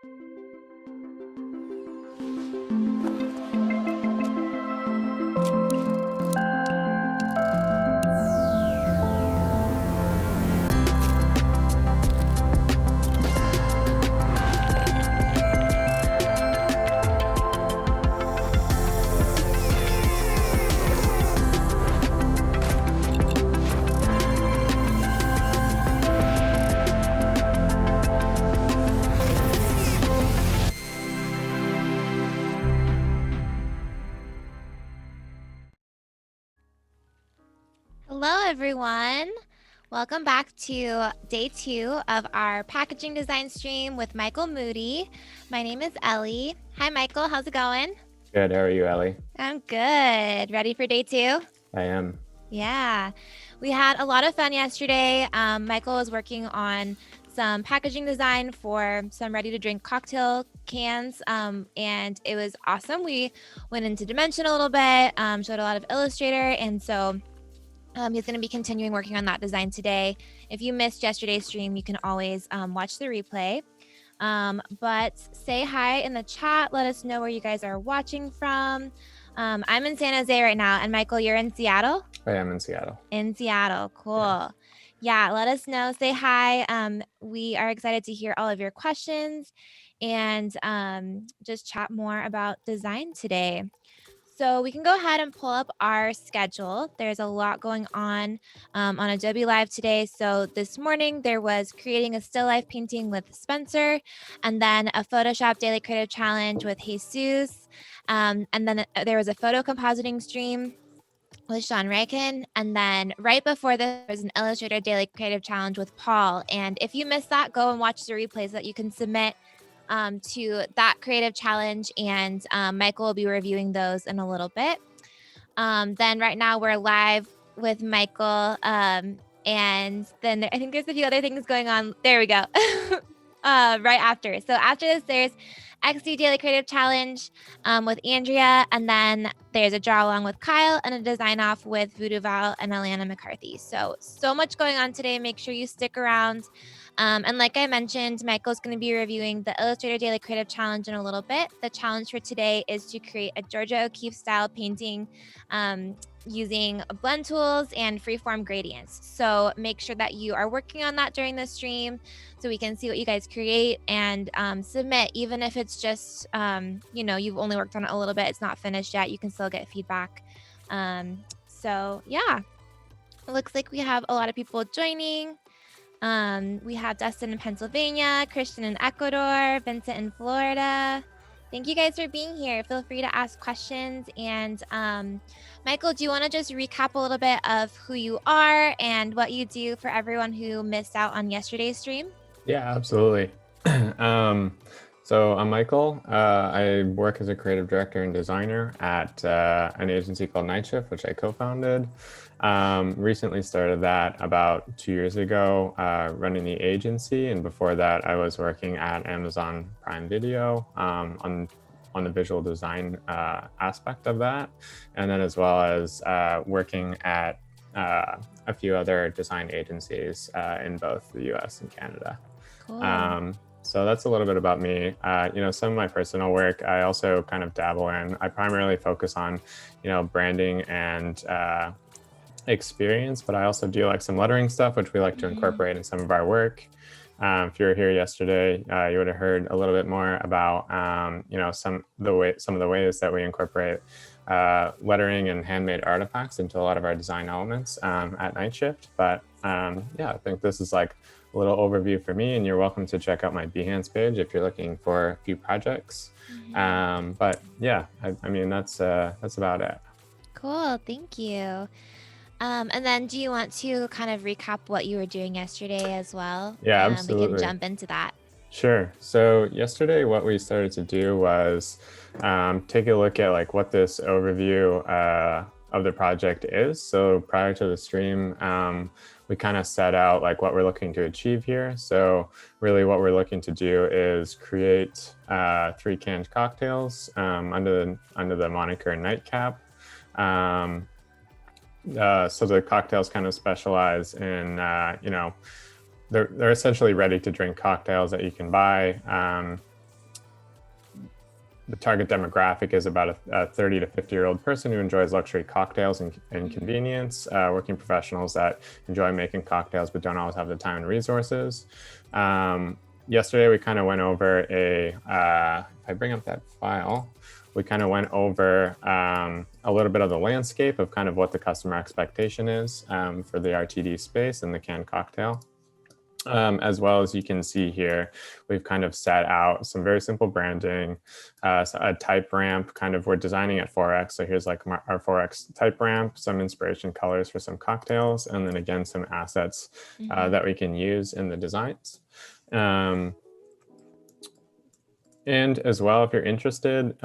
Hello, everyone. Welcome back to day 2 of our packaging design stream with Michael Moodie. My name is Ellie. Hi, Michael. How's it going? Good. How are you, Ellie? I'm good. Ready for day 2? I am. Yeah. We had a lot of fun yesterday. Michael was working on some packaging design for some ready-to-drink cocktail cans, and it was awesome. We went into Dimension a little bit, showed a lot of Illustrator, and so he's going to be continuing working on that design today. If you missed yesterday's stream, you can always watch the replay. But say hi in the chat. Let us know where you guys are watching from. I'm in San Jose right now. And Michael, you're in Seattle? I am in Seattle. In Seattle. Cool. Yeah, let us know. Say hi. We are excited to hear all of your questions and just chat more about design today. So we can go ahead and pull up our schedule. There's a lot going on Adobe Live today. So this morning there was creating a still life painting with Spencer, and then a Photoshop Daily Creative Challenge with Jesus. And then there was a photo compositing stream with Sean Reichen. And then right before this, there was an Illustrator Daily Creative Challenge with Paul. And if you missed that, go and watch the replays so that you can submit to that creative challenge, and Michael will be reviewing those in a little bit. Then right now we're live with Michael, and then I think there's a few other things going on. There we go. Right after. So after this, there's XD Daily Creative Challenge with Andrea, and then there's a draw along with Kyle and a design off with Voodoo Val and Alana McCarthy. So much going on today. Make sure you stick around. And like I mentioned, Michael's going to be reviewing the Illustrator Daily Creative Challenge in a little bit. The challenge for today is to create a Georgia O'Keeffe style painting using blend tools and freeform gradients. So make sure that you are working on that during the stream so we can see what you guys create and submit. Even if it's just, you've only worked on it a little bit, it's not finished yet, you can still get feedback. So yeah, it looks like we have a lot of people joining. We have Dustin in Pennsylvania, Christian in Ecuador, Vincent in Florida. Thank you guys for being here. Feel free to ask questions. And Michael, do you want to just recap a little bit of who you are and what you do for everyone who missed out on yesterday's stream? Yeah, absolutely. So I'm Michael. I work as a creative director and designer at an agency called Night Shift, which I co-founded. Recently started that about 2 years ago, running the agency. And before that, I was working at Amazon Prime Video on the visual design aspect of that. And then as well as working at a few other design agencies in both the US and Canada. Cool. So that's a little bit about me. Some of my personal work, I also kind of dabble in. I primarily focus on, branding and experience, but I also do like some lettering stuff, which we like to incorporate in some of our work. If you were here yesterday, you would have heard a little bit more about, some of the ways that we incorporate lettering and handmade artifacts into a lot of our design elements at Night Shift. But I think this is like a little overview for me, and you're welcome to check out my Behance page if you're looking for a few projects. But yeah, I mean, that's about it. Cool, thank you. And then do you want to kind of recap what you were doing yesterday as well? Yeah, absolutely. We can jump into that. Sure. So yesterday, what we started to do was take a look at like what this overview of the project is. So prior to the stream, we kind of set out like what we're looking to achieve here. So really what we're looking to do is create 3 canned cocktails under the moniker Nightcap. So the cocktails kind of specialize in, they're essentially ready to drink cocktails that you can buy. the target demographic is about a 30 to 50-year-old person who enjoys luxury cocktails and convenience, working professionals that enjoy making cocktails but don't always have the time and resources. Yesterday, we kind of went over if I bring up that file, we kind of went over a little bit of the landscape of kind of what the customer expectation is for the RTD space and the canned cocktail. As well as you can see here, we've kind of set out some very simple branding, so a type ramp, kind of we're designing at 4X. So here's like our 4X type ramp, some inspiration colors for some cocktails, and then again, some assets that we can use in the designs. And as well, if you're interested,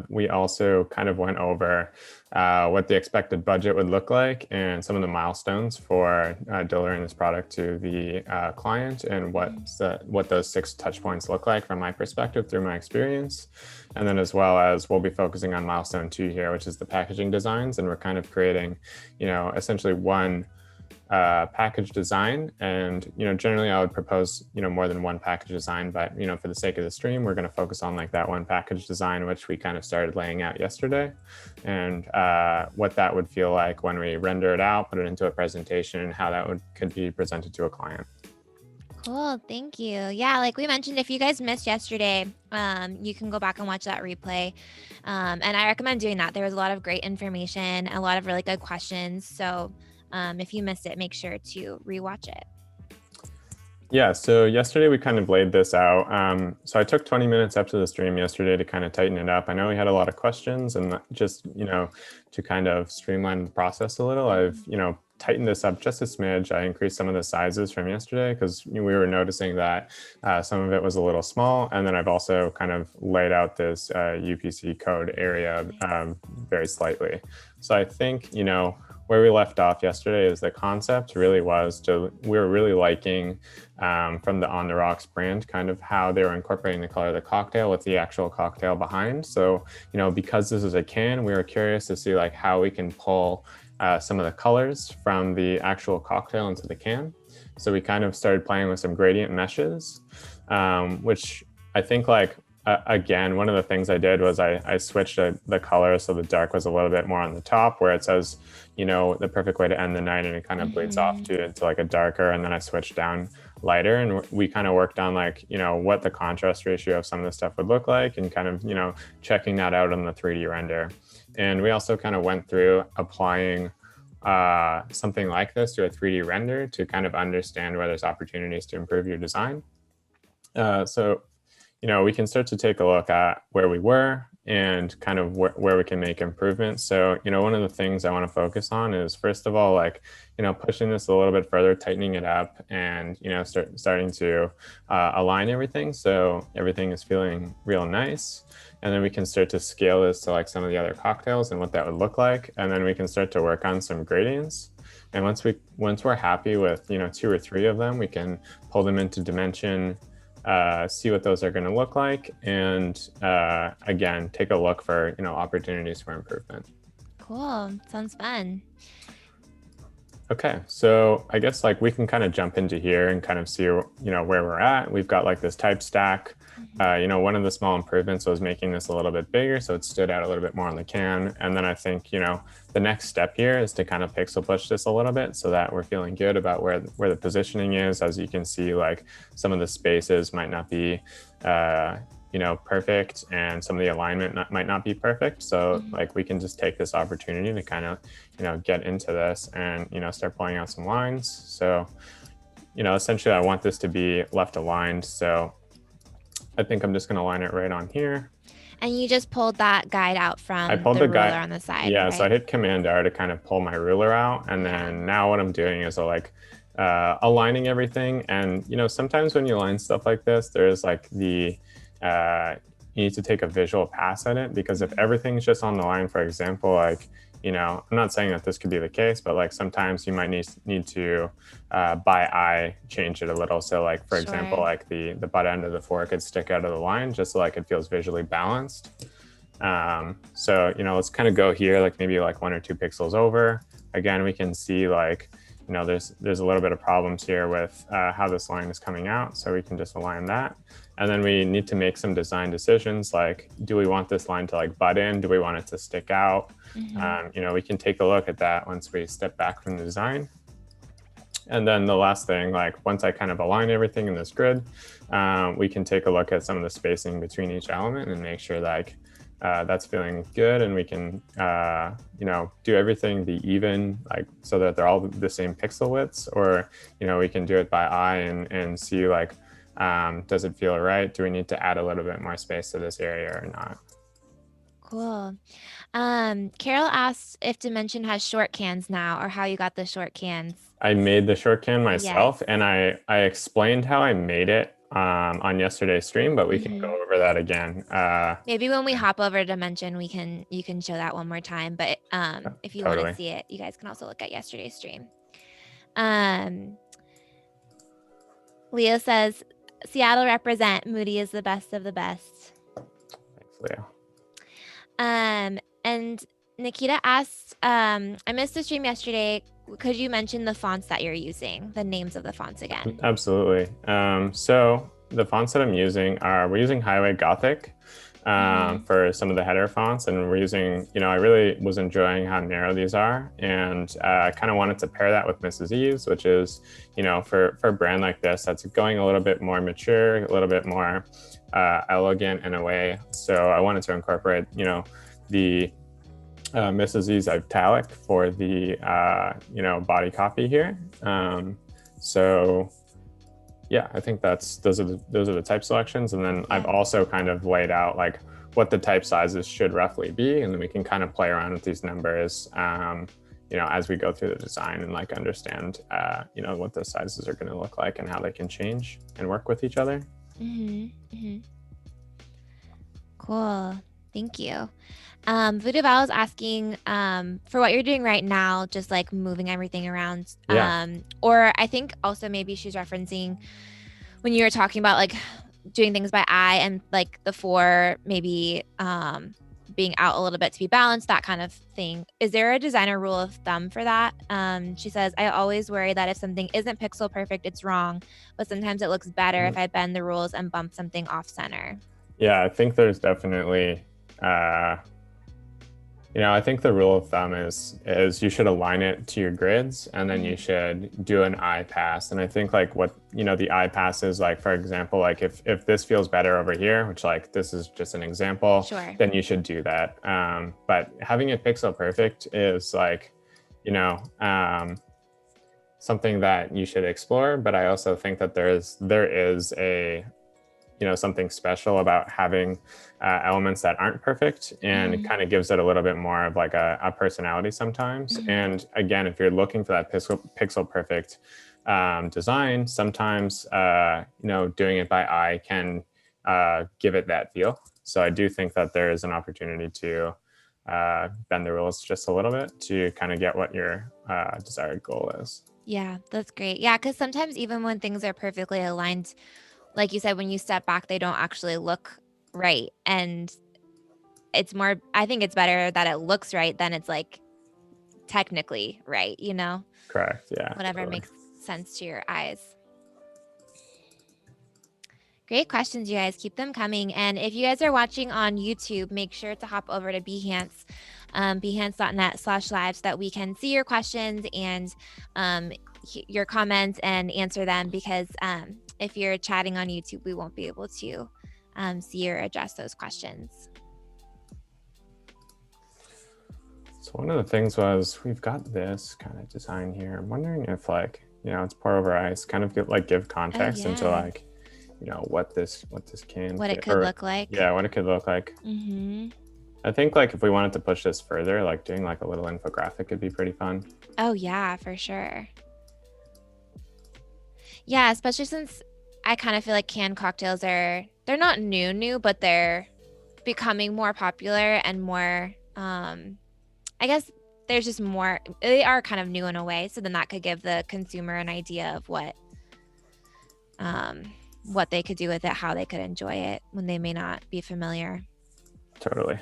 we also kind of went over what the expected budget would look like and some of the milestones for delivering this product to the client, and what those 6 touch points look like from my perspective through my experience. And then as well as we'll be focusing on milestone 2 here, which is the packaging designs. And we're kind of creating, essentially one package design. And, generally I would propose, more than one package design, but, for the sake of the stream, we're going to focus on like that one package design, which we kind of started laying out yesterday, and what that would feel like when we render it out, put it into a presentation, and how that could be presented to a client. Cool, thank you. Yeah, like we mentioned, if you guys missed yesterday, you can go back and watch that replay. And I recommend doing that. There was a lot of great information, a lot of really good questions. So if you missed it, make sure to rewatch it. Yeah, so yesterday we kind of laid this out. So I took 20 minutes after the stream yesterday to kind of tighten it up. I know we had a lot of questions, and just, to kind of streamline the process a little, I've, tightened this up just a smidge. I increased some of the sizes from yesterday because we were noticing that some of it was a little small. And then I've also kind of laid out this UPC code area very slightly. So I think, where we left off yesterday is the concept really was we were really liking from the On the Rocks brand, kind of how they were incorporating the color of the cocktail with the actual cocktail behind. So, because this is a can, we were curious to see like how we can pull some of the colors from the actual cocktail into the can. So we kind of started playing with some gradient meshes, which I think again, one of the things I did was I switched the color so the dark was a little bit more on the top, where it says, the perfect way to end the night, and it kind of bleeds off to like a darker, and then I switched down lighter, and we kind of worked on what the contrast ratio of some of the stuff would look like, and kind of, checking that out on the 3D render. And we also kind of went through applying something like this to a 3D render to kind of understand where there's opportunities to improve your design. So we can start to take a look at where we were and kind of where we can make improvements. So, one of the things I want to focus on is, first of all, pushing this a little bit further, tightening it up, and, starting to align everything so everything is feeling real nice. And then we can start to scale this to some of the other cocktails and what that would look like. And then we can start to work on some gradients. And once we're happy with, 2 or 3 of them, we can pull them into Dimension, see what those are going to look like, and again, take a look for opportunities for improvement. Cool, sounds fun. Okay, so I guess we can kind of jump into here and kind of see where we're at. We've got this type stack. One of the small improvements was making this a little bit bigger so it stood out a little bit more on the can. And then I think the next step here is to kind of pixel push this a little bit so that we're feeling good about where the positioning is. As you can see, some of the spaces might not be perfect, and some of the alignment might not be perfect. So we can just take this opportunity to kind of get into this and start pulling out some lines. So essentially I want this to be left aligned, so I think I'm just going to line it right on here. And you just pulled that guide out from the ruler on the side. Yeah, right? So I hit Command R to kind of pull my ruler out, and then now what I'm doing is aligning everything. And sometimes when you align stuff like this, there's you need to take a visual pass at it, because if everything's just on the line, for example, I'm not saying that this could be the case, but sometimes you might need to by eye change it a little. So for example, the butt end of the fork could stick out of the line just so it feels visually balanced. So let's kind of go here, maybe 1 or 2 pixels over. Again, we can see there's a little bit of problems here with how this line is coming out, so we can just align that. And then we need to make some design decisions, like, do we want this line to like butt in? Do we want it to stick out? We can take a look at that once we step back from the design. And then the last thing, like once I kind of align everything in this grid, we can take a look at some of the spacing between each element and make sure like that's feeling good, and we can do everything be even, like so that they're all the same pixel widths, or we can do it by eye and see like does it feel right? Do we need to add a little bit more space to this area or not? Cool. Carol asked if Dimension has short cans now, or how you got the short cans. I made the short can myself, Yes. and I explained how I made it on yesterday's stream, but we can go over that again. Maybe when we hop over to Dimension, you can show that one more time. But if you want to see it, you guys can also look at yesterday's stream. Leo says, Seattle represent. Moodie is the best of the best. Thanks, Leo. And Nikita asked, I missed the stream yesterday. Could you mention the fonts that you're using, the names of the fonts again? Absolutely. So the fonts that I'm using we're using Highway Gothic for some of the header fonts, and we're using, I really was enjoying how narrow these are, and I kind of wanted to pair that with Mrs. E's, which is, for a brand like this, that's going a little bit more mature, a little bit more elegant in a way. So I wanted to incorporate, the Mrs. E's italic for the body copy here. So yeah, I think those are the type selections, and then I've also kind of laid out like what the type sizes should roughly be, and then we can kind of play around with these numbers as we go through the design and like understand what the sizes are going to look like and how they can change and work with each other. Cool, thank you. Voodoo Val is asking for what you're doing right now, just like moving everything around. Or I think also maybe she's referencing when you were talking about like doing things by eye and like the four maybe being out a little bit to be balanced, that kind of thing. Is there a designer rule of thumb for that? She says, I always worry that if something isn't pixel perfect, it's wrong, but sometimes it looks better if I bend the rules and bump something off center. Yeah, I think there's definitely I think the rule of thumb is you should align it to your grids, and then you should do an eye pass. And I think like what, the eye pass is like, for example, like if this feels better over here, which like this is just an example, then you should do that. But having it pixel perfect is like, something that you should explore. But I also think that there is a something special about having elements that aren't perfect, and it kind of gives it a little bit more of like a personality sometimes. And again, if you're looking for that pixel perfect design, sometimes doing it by eye can give it that feel. So I do think that there is an opportunity to bend the rules just a little bit to kind of get what your desired goal is. Yeah, that's great. Yeah, because sometimes even when things are perfectly aligned, like you said, when you step back, they don't actually look right. And it's more, I think it's better that it looks right than it's like technically right, Correct. Yeah. Whatever makes sense to your eyes. Great questions, you guys. Keep them coming. And if you guys are watching on YouTube, make sure to hop over to Behance, behance.net/live, so that we can see your questions and your comments and answer them, because if you're chatting on YouTube, we won't be able to see or address those questions. So one of the things was, we've got this kind of design here. I'm wondering if like, it's pour over ice, kind of give context into like, what this can, what it could look like. Yeah, what it could look like. I think like if we wanted to push this further, like doing like a little infographic could be pretty fun. Oh yeah, for sure. Yeah, especially since I kind of feel like canned cocktails they're not new, but they're becoming more popular and more, I guess there's just more, they are kind of new in a way. So then that could give the consumer an idea of what they could do with it, how they could enjoy it when they may not be familiar. Totally.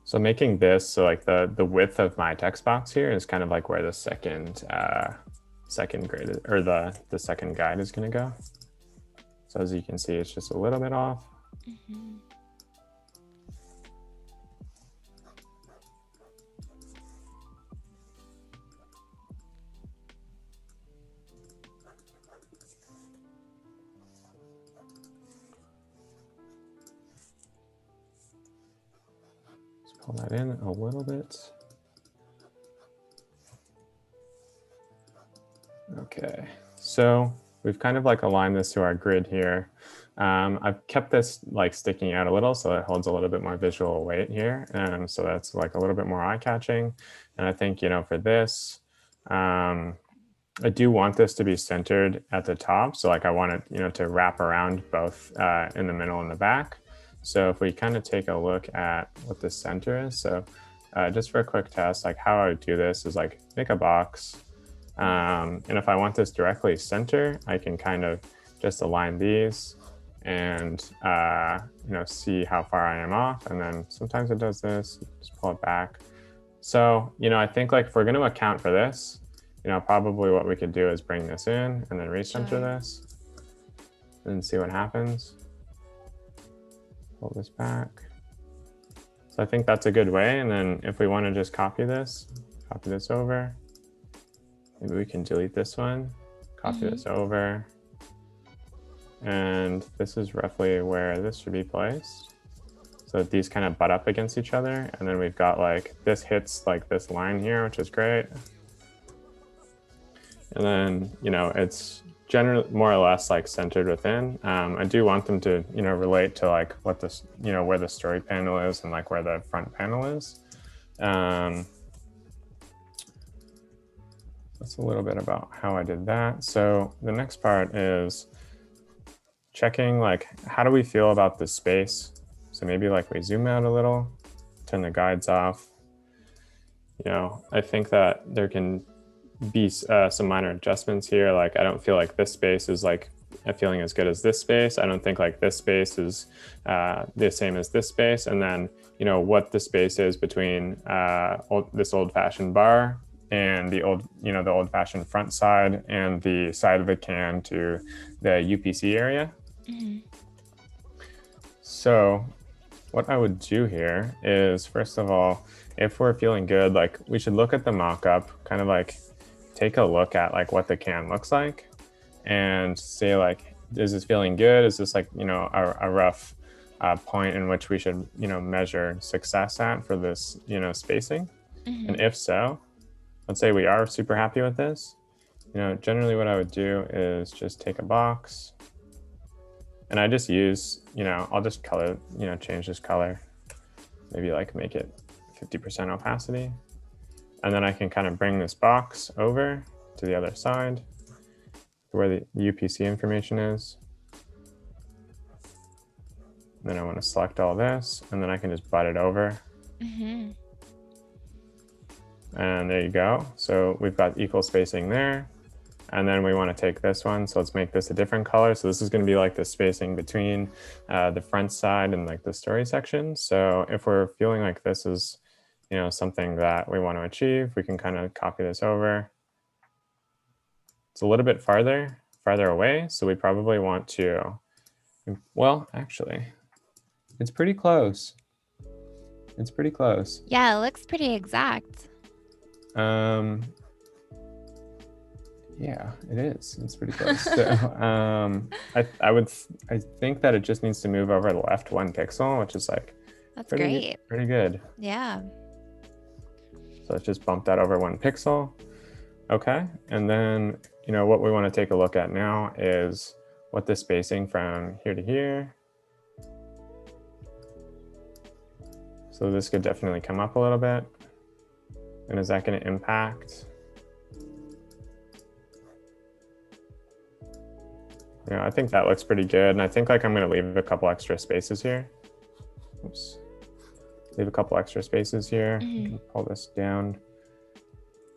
So making this, so like the width of my text box here is kind of like where the second grade is, or the second guide is going to go. So as you can see, it's just a little bit off. Mm-hmm. Let's pull that in a little bit. Okay, so we've kind of like aligned this to our grid here. I've kept this like sticking out a little so it holds a little bit more visual weight here. And so that's like a little bit more eye-catching. And I think, you know, for this, I do want this to be centered at the top. So like I want it, you know, to wrap around both in the middle and the back. So if we kind of take a look at what the center is. So just for a quick test, like how I would do this is like make a box. And if I want this directly center, I can kind of just align these and you know, see how far I am off. And then sometimes it does this, just pull it back. So, you know, I think like if we're going to account for this, you know, probably what we could do is bring this in and then recenter this and see what happens. Pull this back. So I think that's a good way. And then if we want to just copy this over. Maybe we can delete this one, copy this over. And this is roughly where this should be placed. So these kind of butt up against each other. And then we've got like, this hits like this line here, which is great. And then, you know, it's generally more or less like centered within. I do want them to, you know, relate to like what this, you know, where the story panel is and like where the front panel is. That's a little bit about how I did that. So the next part is checking like, how do we feel about the space? So maybe like we zoom out a little, turn the guides off. You know, I think that there can be some minor adjustments here. Like, I don't feel like this space is like a feeling as good as this space. I don't think like this space is the same as this space. And then, you know, what the space is between this old-fashioned bar and the old-fashioned front side and the side of the can to the UPC area. So what I would do here is, first of all, if we're feeling good, like we should look at the mock-up, kind of like take a look at like what the can looks like and say like, is this feeling good? Is this like, you know, a rough point in which we should, you know, measure success at for this, you know, spacing? And if so, let's say we are super happy with this, you know, generally what I would do is just take a box and I just use, you know, I'll just color, you know, change this color, maybe like make it 50% opacity. And then I can kind of bring this box over to the other side where the UPC information is. And then I want to select all this and then I can just butt it over. And there you go. So we've got equal spacing there. And then we want to take this one. So let's make this a different color. So this is going to be like the spacing between the front side and like the story section. So if we're feeling like this is, you know, something that we want to achieve, we can kind of copy this over. It's a little bit farther away. So we probably want to, well, actually, it's pretty close. It's pretty close. Yeah, it looks pretty exact. Yeah, it is. It's pretty close. So I think that it just needs to move over the left 1 pixel, which is like That's pretty good. Yeah. So let's just bump that over 1 pixel. Okay, and then, you know, what we want to take a look at now is what the spacing from here to here. So this could definitely come up a little bit. And is that going to impact? You know, I think that looks pretty good. And I think like I'm going to leave a couple extra spaces here. Oops. Leave a couple extra spaces here. You can pull this down.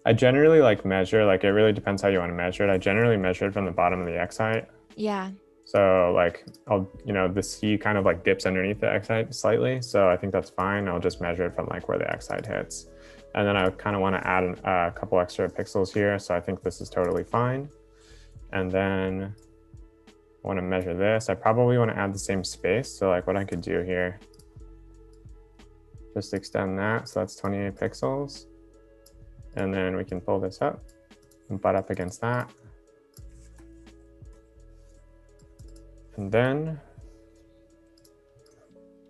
I generally like measure, like it really depends how you want to measure it. I generally measure it from the bottom of the X height. Yeah. So like the C kind of like dips underneath the X height slightly. So I think that's fine. I'll just measure it from like where the X height hits. And then I kind of want to add a couple extra pixels here. So I think this is totally fine. And then I want to measure this. I probably want to add the same space. So like what I could do here, just extend that. So that's 28 pixels. And then we can pull this up and butt up against that. And then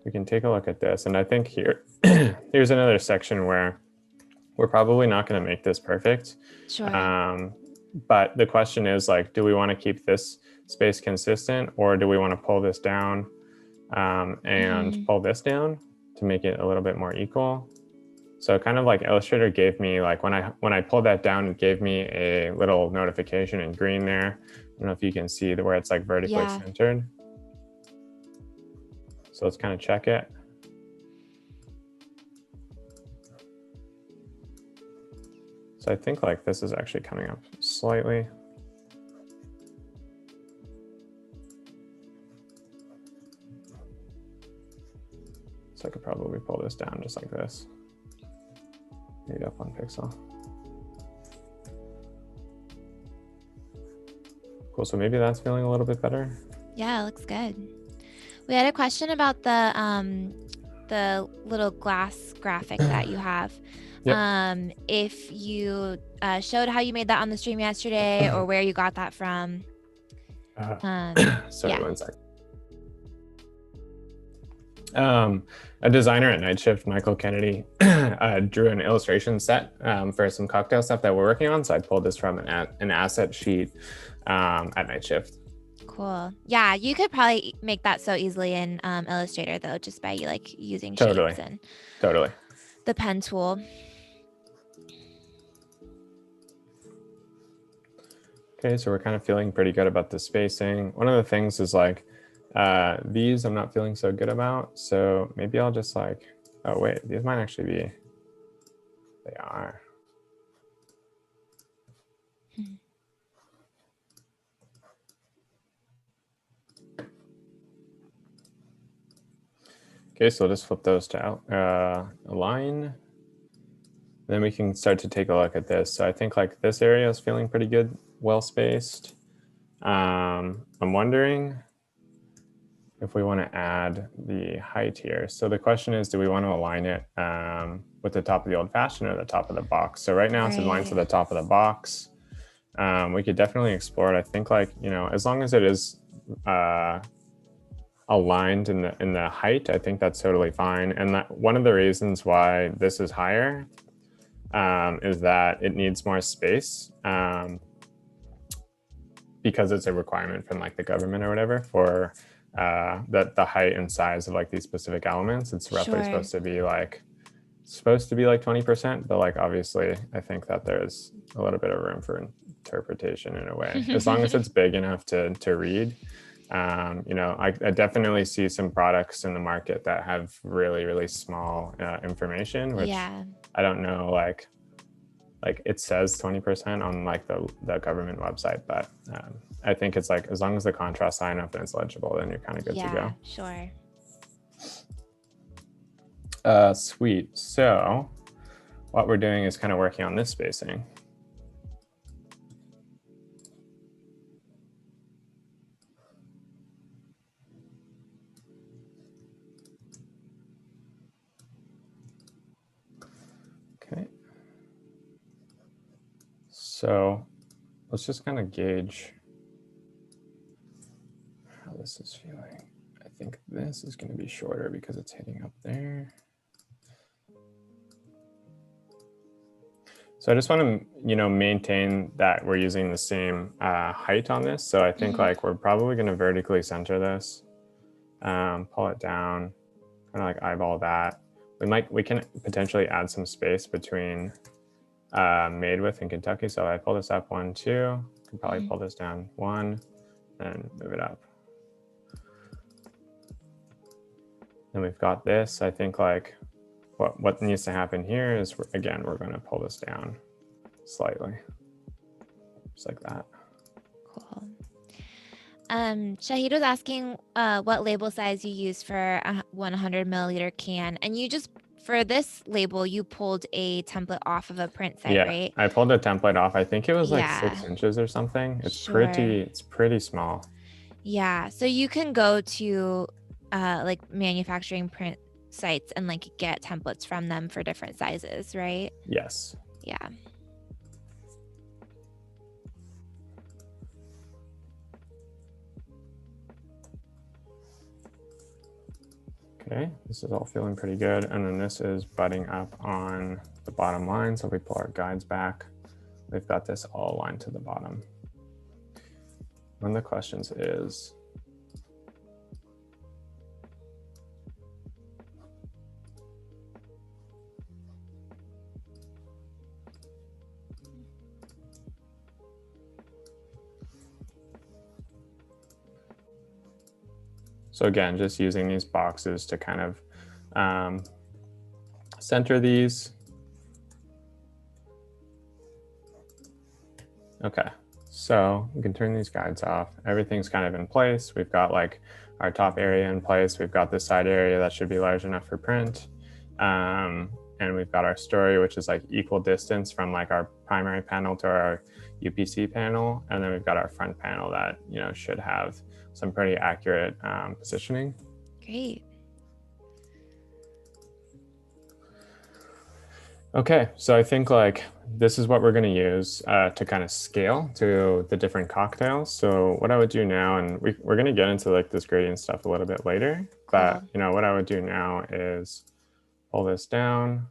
we can take a look at this. And I think here, here's another section where we're probably not going to make this perfect. Sure. But the question is like, do we want to keep this space consistent, or do we want to pull this down and pull this down to make it a little bit more equal? So kind of like Illustrator gave me, like when I pulled that down, it gave me a little notification in green there. I don't know if you can see where it's like vertically centered. So let's kind of check it. So I think like this is actually coming up slightly. So I could probably pull this down just like this. Maybe up 1 pixel. Cool, so maybe that's feeling a little bit better. Yeah, it looks good. We had a question about the little glass graphic that you have. Yep. If you showed how you made that on the stream yesterday, or where you got that from. Sorry, 1 second. A designer at Night Shift, Michael Kennedy, drew an illustration set for some cocktail stuff that we're working on. So I pulled this from an asset sheet at Night Shift. Cool. Yeah, you could probably make that so easily in Illustrator though, just by like using shapes and the pen tool. Okay, so we're kind of feeling pretty good about the spacing. One of the things is like these I'm not feeling so good about. So maybe I'll just like, oh wait, these might actually be, they are. Okay, so we'll just flip those to align. Then we can start to take a look at this. So I think like this area is feeling pretty good, well spaced. I'm wondering if we want to add the height here. So the question is, do we want to align it with the top of the old fashioned or the top of the box? So right now it's aligned to the top of the box. We could definitely explore it. I think like, as long as it is aligned in the height, I think that's totally fine. And one of the reasons why this is higher is that it needs more space because it's a requirement from like the government or whatever for the height and size of like these specific elements. It's roughly supposed to be like 20%, but like obviously I think that there's a little bit of room for interpretation in a way, as long as it's big enough to read. I definitely see some products in the market that have really, really small information, which I don't know, like it says 20% on like the government website, but I think it's like, as long as the contrast's high enough and it's legible, then you're kind of good to go. Sure. Sweet. So what we're doing is kind of working on this spacing. Okay. So let's just kind of gauge how this is feeling. I think this is going to be shorter because it's hitting up there. So I just want to, maintain that we're using the same height on this. So I think like we're probably going to vertically center this, pull it down, kind of like eyeball that. We can potentially add some space between Made With and Kentucky. So I pull this up 1, 2, can probably pull this down 1, and move it up. And we've got this. I think like what needs to happen here is, again, we're going to pull this down slightly, just like that. Cool. Shahid was asking what label size you use for a 100 milliliter can, and you just, for this label, you pulled a template off of a print site, Yeah, right? I pulled a template off. I think it was like Yeah, 6 inches or something. It's sure. pretty small. Yeah, so you can go to like manufacturing print sites and like get templates from them for different sizes, right? Yes. Yeah. Okay, this is all feeling pretty good. And then this is butting up on the bottom line. So if we pull our guides back, we've got this all aligned to the bottom. One of the questions is, so again, just using these boxes to kind of center these. Okay, so we can turn these guides off. Everything's kind of in place. We've got like our top area in place. We've got this side area that should be large enough for print. And we've got our story, which is like equal distance from like our primary panel to our UPC panel. And then we've got our front panel that, you know, should have some pretty accurate positioning. Great. Okay, so I think like this is what we're going to use to kind of scale to the different cocktails. So what I would do now, and we're going to get into like this gradient stuff a little bit later, but you know what I would do now is pull this down.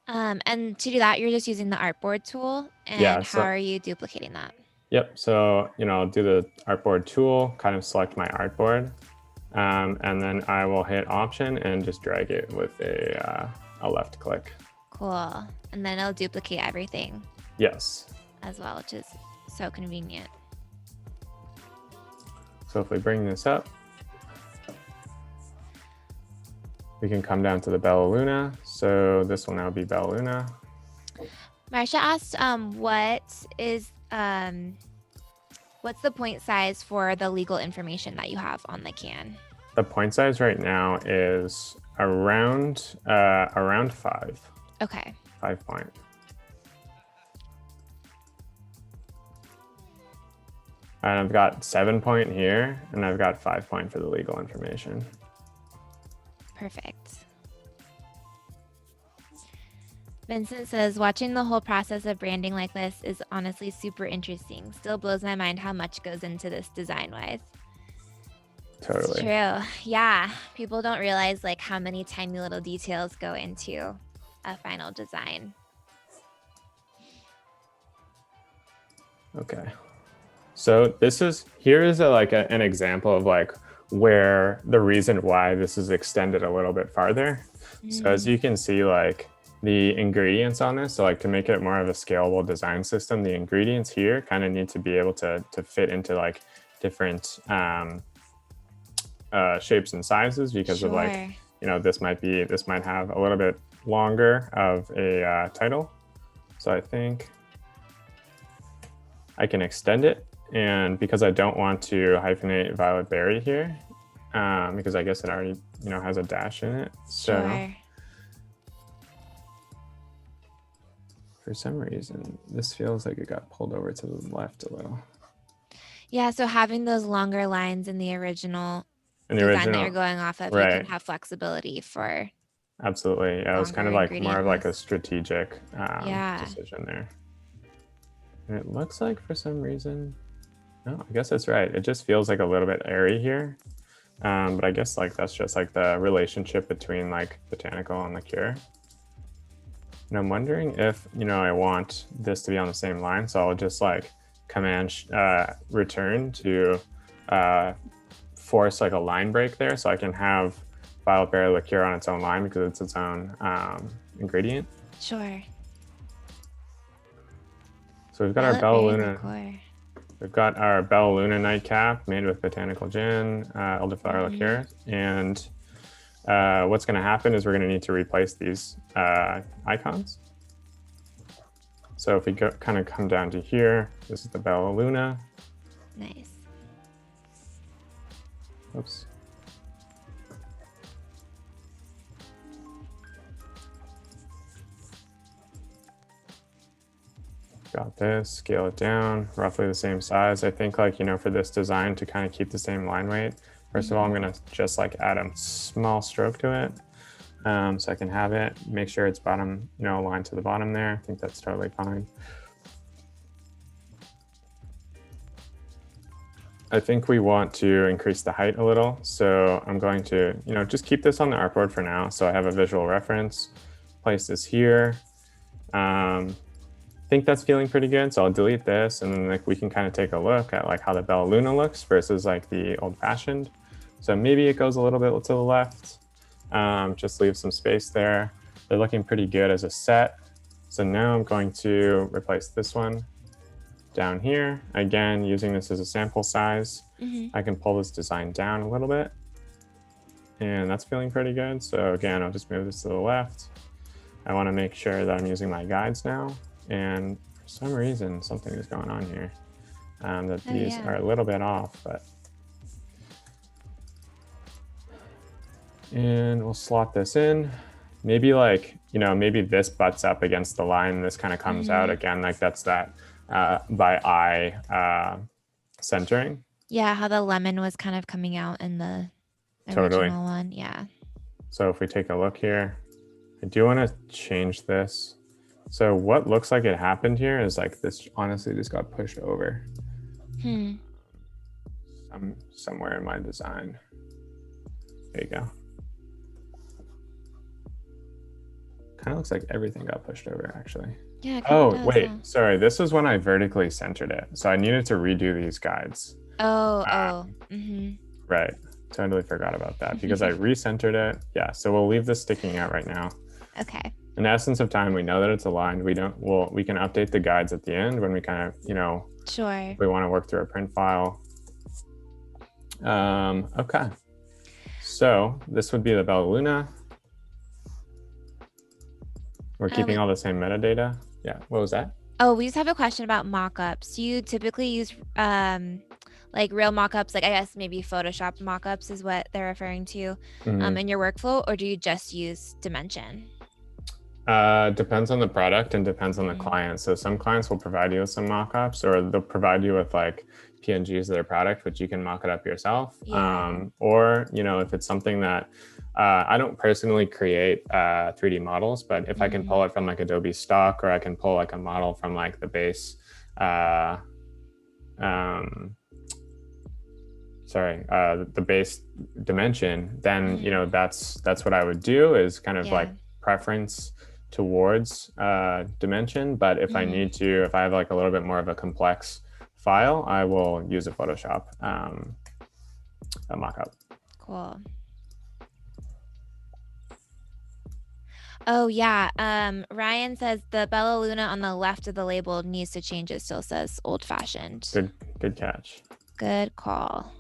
And to do that, you're just using the artboard tool. And Yeah, how are you duplicating that? Yep. So, you know, I'll do the artboard tool, kind of select my artboard, and then I will hit Option and just drag it with a left click. Cool. And then it'll duplicate everything. Yes. As well, which is so convenient. So if we bring this up, we can come down to the Bella Luna. So this will now be Bella Luna. Marcia asked, what's the point size for the legal information that you have on the can? The point size right now is around 5. Okay. 5 point. And I've got 7 point here, and I've got 5 point for the legal information. Perfect. Vincent says, watching the whole process of branding like this is honestly super interesting. Still blows my mind how much goes into this design-wise. Totally. It's true. Yeah. People don't realize like how many tiny little details go into a final design. Okay. So here is an example of like where the reason why this is extended a little bit farther. So as you can see, like the ingredients on this, so like to make it more of a scalable design system, the ingredients here kind of need to be able to fit into like different shapes and sizes because of like, you know, this might have a little bit longer of a title. So I think I can extend it. And because I don't want to hyphenate Violet Berry here, because I guess it already, you know, has a dash in it. So for some reason, this feels like it got pulled over to the left a little. Yeah, so having those longer lines in the original design that you're going off of, you can have flexibility for. Absolutely. Yeah, it was kind of like more of like a strategic yeah. decision there. And it looks like for some reason, no, I guess that's right. It just feels like a little bit airy here. But I guess like that's just like the relationship between like botanical and liqueur. And I'm wondering if, you know, I want this to be on the same line. So I'll just like command return to force like a line break there. So I can have Violet Berry liqueur on its own line because it's its own ingredient. Sure. So we've got our Bella Luna. We've got our Bella Luna nightcap made with botanical gin, elderflower liqueur. And what's going to happen is we're going to need to replace these icons. So if we go, kind of come down to here, this is the Bella Luna. Nice. Oops. Got this, scale it down, roughly the same size. I think like, for this design to kind of keep the same line weight, first of all, I'm gonna just like add a small stroke to it. So I can have it, make sure it's bottom, aligned to the bottom there. I think that's totally fine. I think we want to increase the height a little. So I'm going to, just keep this on the artboard for now. So I have a visual reference, place this here. I think that's feeling pretty good. So I'll delete this and then like we can kind of take a look at like how the Bella Luna looks versus like the old fashioned. So maybe it goes a little bit to the left. Just leave some space there. They're looking pretty good as a set. So now I'm going to replace this one down here. Again, using this as a sample size, I can pull this design down a little bit. And that's feeling pretty good. So again, I'll just move this to the left. I want to make sure that I'm using my guides now. And for some reason, something is going on here. That these are a little bit off, but. And we'll slot this in. Maybe like, maybe this butts up against the line. This kind of comes out again, like that's that by eye centering. Yeah, how the lemon was kind of coming out in the original one. Yeah. So if we take a look here, I do want to change this. So what looks like it happened here is like this honestly just got pushed over. Somewhere in my design. There you go. Kind of looks like everything got pushed over actually. Yeah. Oh, wait, sorry. This was when I vertically centered it. So I needed to redo these guides. Right. Totally forgot about that because I recentered it. Yeah. So we'll leave this sticking out right now. Okay. In the essence of time, we know that it's aligned. We can update the guides at the end when we kind of, sure. we want to work through a print file. Okay. So this would be the Bella Luna. We're keeping all the same metadata. Yeah, what was that? Oh, we just have a question about mockups. Do you typically use like real mockups, like I guess maybe Photoshop mockups is what they're referring to in your workflow, or do you just use Dimension? Depends on the product and depends on the client. So some clients will provide you with some mockups, or they'll provide you with like PNGs of their product, which you can mock it up yourself. Or, if it's something that I don't personally create 3D models, but if I can pull it from like Adobe stock, or I can pull like a model from like the base, the base dimension, then, that's what I would do is kind of like preference towards dimension. But if I need to, if I have like a little bit more of a complex file, I will use a Photoshop a mockup. Cool. Oh yeah. Ryan says the Bella Luna on the left of the label needs to change. It still says old fashioned. Good catch. Good call.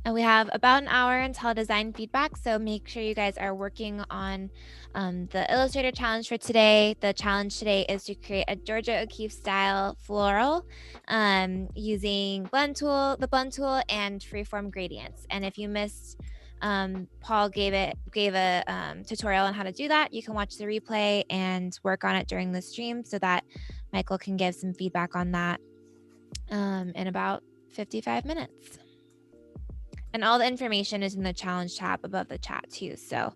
And we have about an hour until design feedback. So make sure you guys are working on the Illustrator challenge for today. The challenge today is to create a Georgia O'Keeffe style floral using the blend tool and freeform gradients. And if you missed, Paul gave a tutorial on how to do that. You can watch the replay and work on it during the stream so that Michael can give some feedback on that in about 55 minutes. And all the information is in the challenge tab above the chat too. So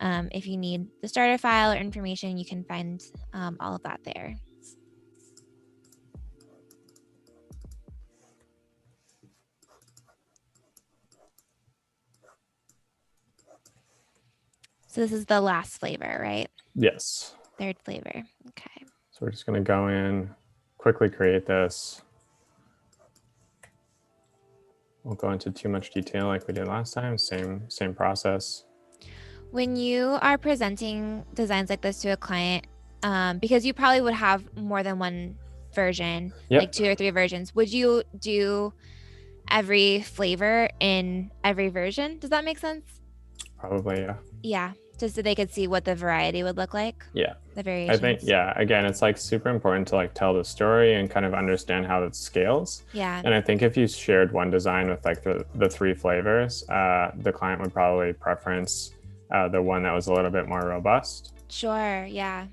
if you need the starter file or information, you can find all of that there. So this is the last flavor, right? Yes. Third flavor. Okay. So we're just going to go in, quickly create this. Won't go into too much detail like we did last time. Same process. When you are presenting designs like this to a client, because you probably would have more than one version, like 2 or 3 versions, would you do every flavor in every version? Does that make sense? Probably, yeah. Yeah. Just so they could see what the variety would look like. Yeah. The I variations. think, yeah, again, it's like super important to like tell the story and kind of understand how it scales. Yeah. And I think if you shared one design with like the 3 flavors, the client would probably preference the one that was a little bit more robust. Sure. Yeah.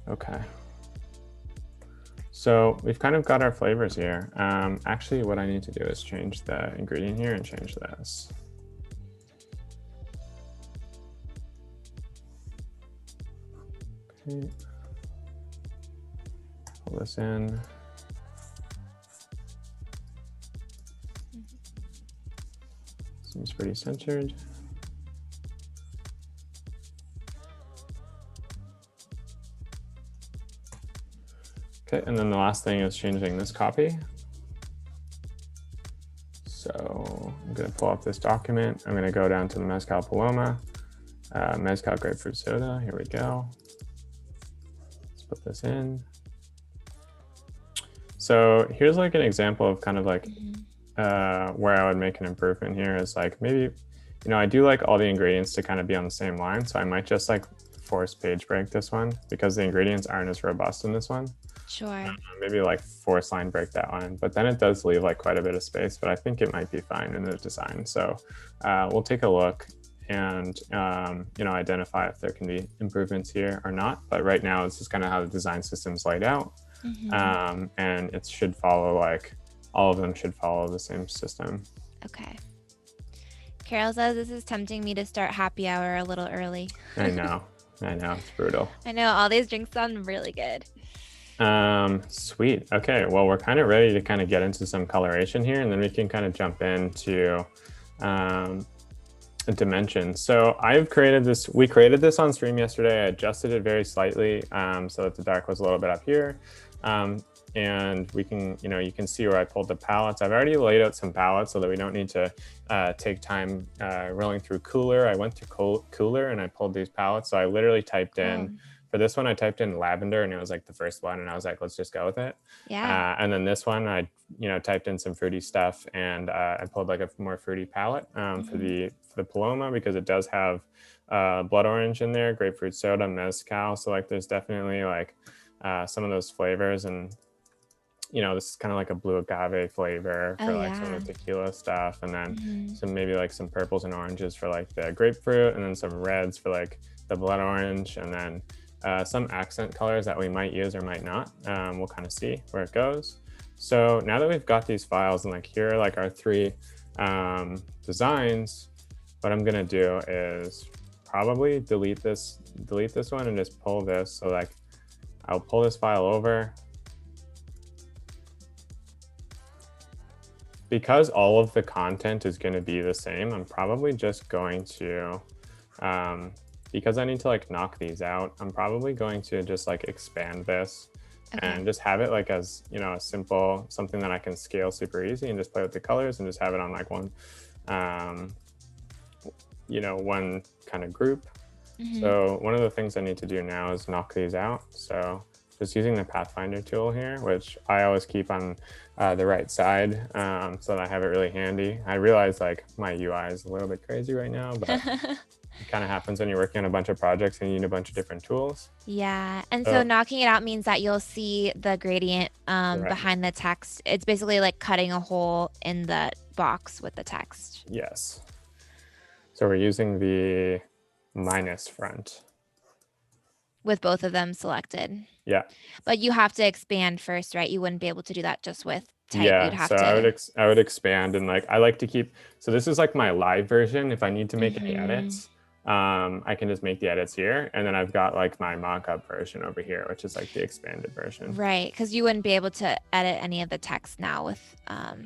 Okay. So we've kind of got our flavors here. Actually, what I need to do is change the ingredient here and change this. Okay. Pull this in. Seems pretty centered. Okay, and then the last thing is changing this copy. So I'm going to pull up this document. I'm going to go down to the Mezcal Paloma, Mezcal Grapefruit Soda. Here we go. Let's put this in. So here's like an example of kind of like where I would make an improvement here is like maybe, I do like all the ingredients to kind of be on the same line. So I might just like force page break this one because the ingredients aren't as robust in this one. Sure. Maybe like force line break that one, but then it does leave like quite a bit of space, but I think it might be fine in the design. So we'll take a look and identify if there can be improvements here or not. But right now, this is kind of how the design system's laid out. And it should follow like all of them should follow the same system. Okay. Carol says this is tempting me to start happy hour a little early. I know, it's brutal. I know, all these drinks sound really good. Sweet. Okay, well, we're kind of ready to kind of get into some coloration here, and then we can kind of jump into a dimension. So we created this on stream yesterday. I adjusted it very slightly so that the dark was a little bit up here. And we can, you can see where I pulled the palettes. I've already laid out some palettes so that we don't need to take time rolling through Cooler. I went to Cooler and I pulled these palettes. So I literally typed in, for this one, I typed in lavender and it was like the first one. And I was like, let's just go with it. Yeah. And then this one, I, typed in some fruity stuff and I pulled like a more fruity palette for the Paloma because it does have blood orange in there, grapefruit soda, mezcal. So like there's definitely like some of those flavors and this is kind of like a blue agave flavor for like some of the tequila stuff. And then some maybe like some purples and oranges for like the grapefruit and then some reds for like the blood orange and then some accent colors that we might use or might not. We'll kind of see where it goes. So now that we've got these files and like here are like our 3 designs, what I'm gonna do is probably delete this one and just pull this. So like I'll pull this file over. Because all of the content is going to be the same, I'm probably just going to, because I need to like knock these out, I'm probably going to just like expand this and just have it like as, a simple, something that I can scale super easy and just play with the colors and just have it on like one, one kind of group. So one of the things I need to do now is knock these out. So just using the Pathfinder tool here, which I always keep on the right side so that I have it really handy. I realize like my UI is a little bit crazy right now, but it kind of happens when you're working on a bunch of projects and you need a bunch of different tools. Yeah, and so knocking it out means that you'll see the gradient behind the text. It's basically like cutting a hole in the box with the text. Yes. So we're using the minus front. With both of them selected. Yeah. But you have to expand first, right? You wouldn't be able to do that just with type. Yeah, You'd have so to... I would expand and like I like to keep, so this is like my live version. If I need to make any edits, I can just make the edits here. And then I've got like my mock-up version over here, which is like the expanded version. Right, because you wouldn't be able to edit any of the text now with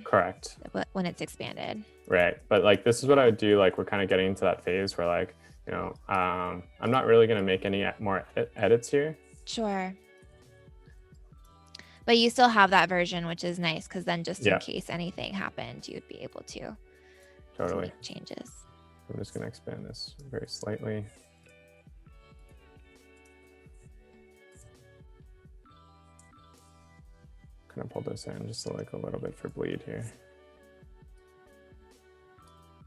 correct when it's expanded. Right, but like this is what I would do. Like we're kind of getting into that phase where like, I'm not really going to make any more edits here. Sure. But you still have that version, which is nice because then just in case anything happened, you'd be able to make changes. I'm just going to expand this very slightly. gonna pull this in just like a little bit for bleed here.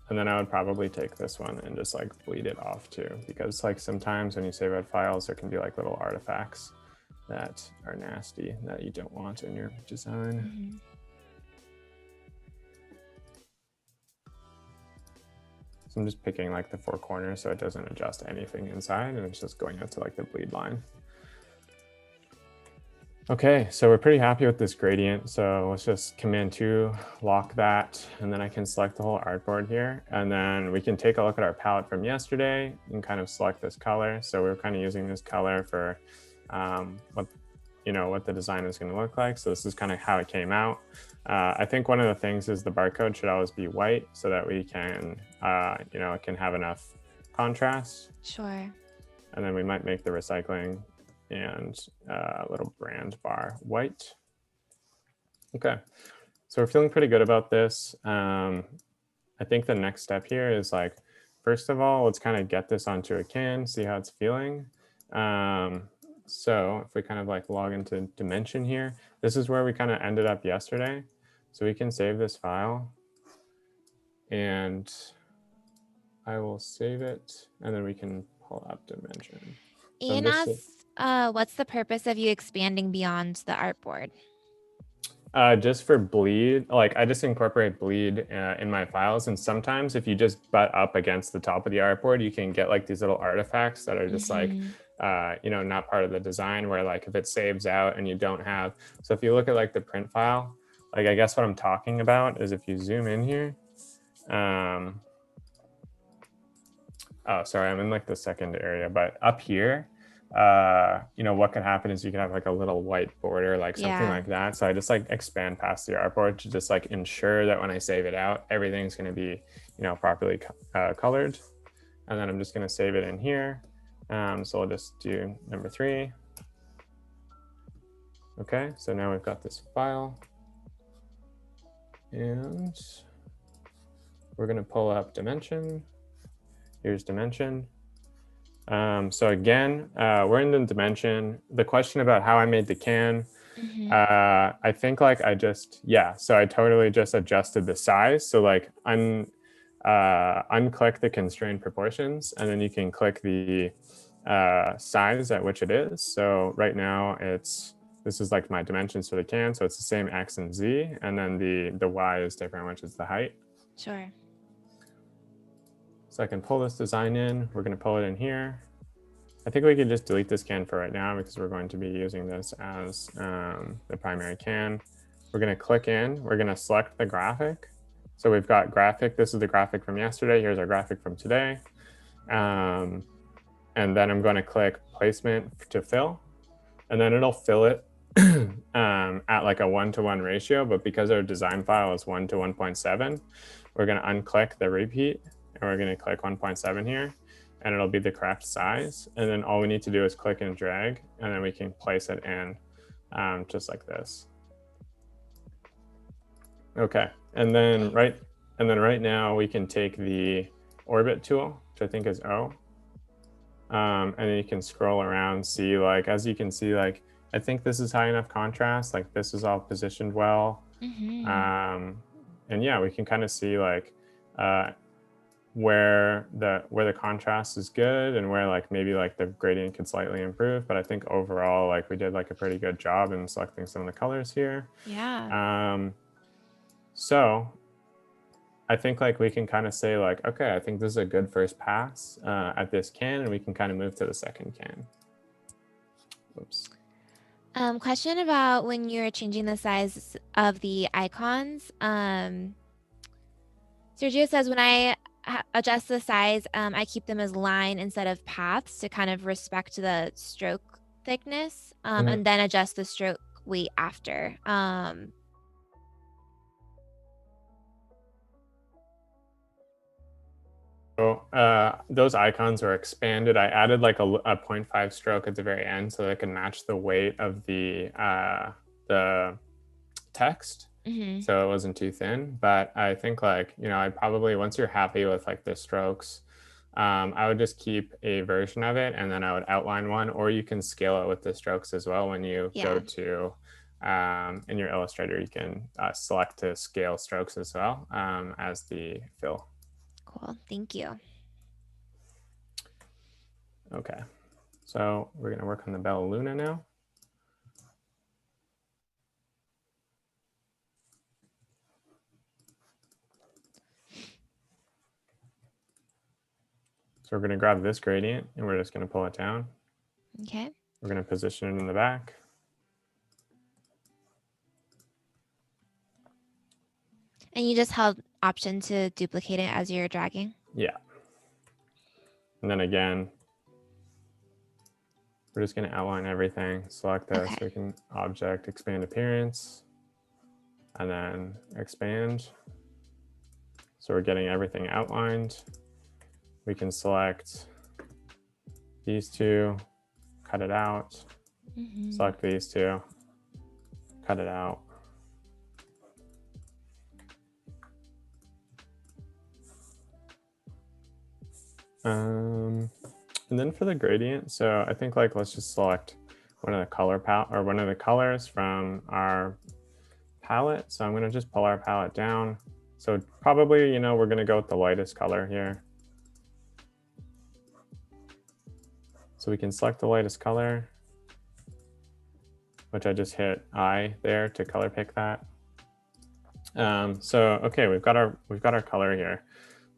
And then I would probably take this one and just like bleed it off too, because like sometimes when you save out files, there can be like little artifacts that are nasty that you don't want in your design. So I'm just picking like the four corners so it doesn't adjust anything inside, and it's just going out to like the bleed line. Okay, so we're pretty happy with this gradient. So let's just Command 2, lock that, and then I can select the whole artboard here. And then we can take a look at our palette from yesterday and kind of select this color. So we're kind of using this color for what the design is going to look like. So this is kind of how it came out. I think one of the things is the barcode should always be white so that we can, it can have enough contrast. Sure. And then we might make the recycling and a little brand bar white. Okay, so we're feeling pretty good about this. I think the next step here is like, first of all, let's kind of get this onto a can, see how it's feeling. So if we kind of like log into Dimension here, this is where we kind of ended up yesterday. So we can save this file and I will save it and then we can pull up Dimension. Ian asks, what's the purpose of you expanding beyond the artboard? Just for bleed, like I just incorporate bleed in my files. And sometimes if you just butt up against the top of the artboard, you can get like these little artifacts that are just like, not part of the design, where like if it saves out and you don't have. So if you look at like the print file, like I guess what I'm talking about is if you zoom in here. Oh, sorry, I'm in like the second area, but up here, what could happen is you can have like a little white border, like something like that. So I just like expand past the artboard to just like ensure that when I save it out, everything's going to be, properly colored. And then I'm just going to save it in here. So I'll just do number 3. Okay, so now we've got this file. And we're going to pull up Dimension. Here's Dimension. So again, we're in the Dimension. The question about how I made the can, I think like so I totally just adjusted the size. So like unclick the constrained proportions, and then you can click the size at which it is. So right now this is like my dimensions for the can. So it's the same X and Z, and then the Y is different, which is the height. Sure. So I can pull this design in. We're going to pull it in here. I think we can just delete this can for right now because we're going to be using this as the primary can. We're going to click in. We're going to select the graphic. So we've got graphic. This is the graphic from yesterday. Here's our graphic from today. And then I'm going to click placement to fill. And then it'll fill it at like a 1-to-1 ratio. But because our design file is 1 to 1.7, we're going to unclick the repeat. And we're going to click 1.7 here, and it'll be the correct size. And then all we need to do is click and drag, and then we can place it in just like this. Okay, and then right now we can take the orbit tool, which I think is O, and then you can scroll around, see like, as you can see, like I think this is high enough contrast, like this is all positioned well. And yeah, we can kind of see like where the contrast is good and where like maybe like the gradient could slightly improve. But I think overall like we did like a pretty good job in selecting some of the colors here. So I think like we can kind of say like, okay, I think this is a good first pass at this can, and we can kind of move to the second can. Oops. Question about when you're changing the size of the icons. Sergio says, when I adjust the size, I keep them as line instead of paths to kind of respect the stroke thickness, and then adjust the stroke weight after. So those icons are expanded. I added like a 0.5 stroke at the very end so that I can match the weight of the text. So it wasn't too thin. But I think like, I probably, once you're happy with like the strokes, I would just keep a version of it, and then I would outline one, or you can scale it with the strokes as well when you go to in your Illustrator, you can select to scale strokes as well as the fill. Cool. Thank you. Okay, so we're going to work on the Bella Luna now. So we're going to grab this gradient and we're just going to pull it down. Okay. We're going to position it in the back. And you just held Option to duplicate it as you're dragging? Yeah. And then again, we're just going to outline everything. Select this, Okay. we can object, expand appearance, and then expand. So we're getting everything outlined. We can select these two, cut it out, select these two, cut it out. And then for the gradient, so I think like let's just select one of the color palette or one of the colors from our palette. So I'm going to just pull our palette down. So probably, we're going to go with the lightest color here. So we can select the lightest color, which I just hit I there to color pick that. So okay, we've got our color here.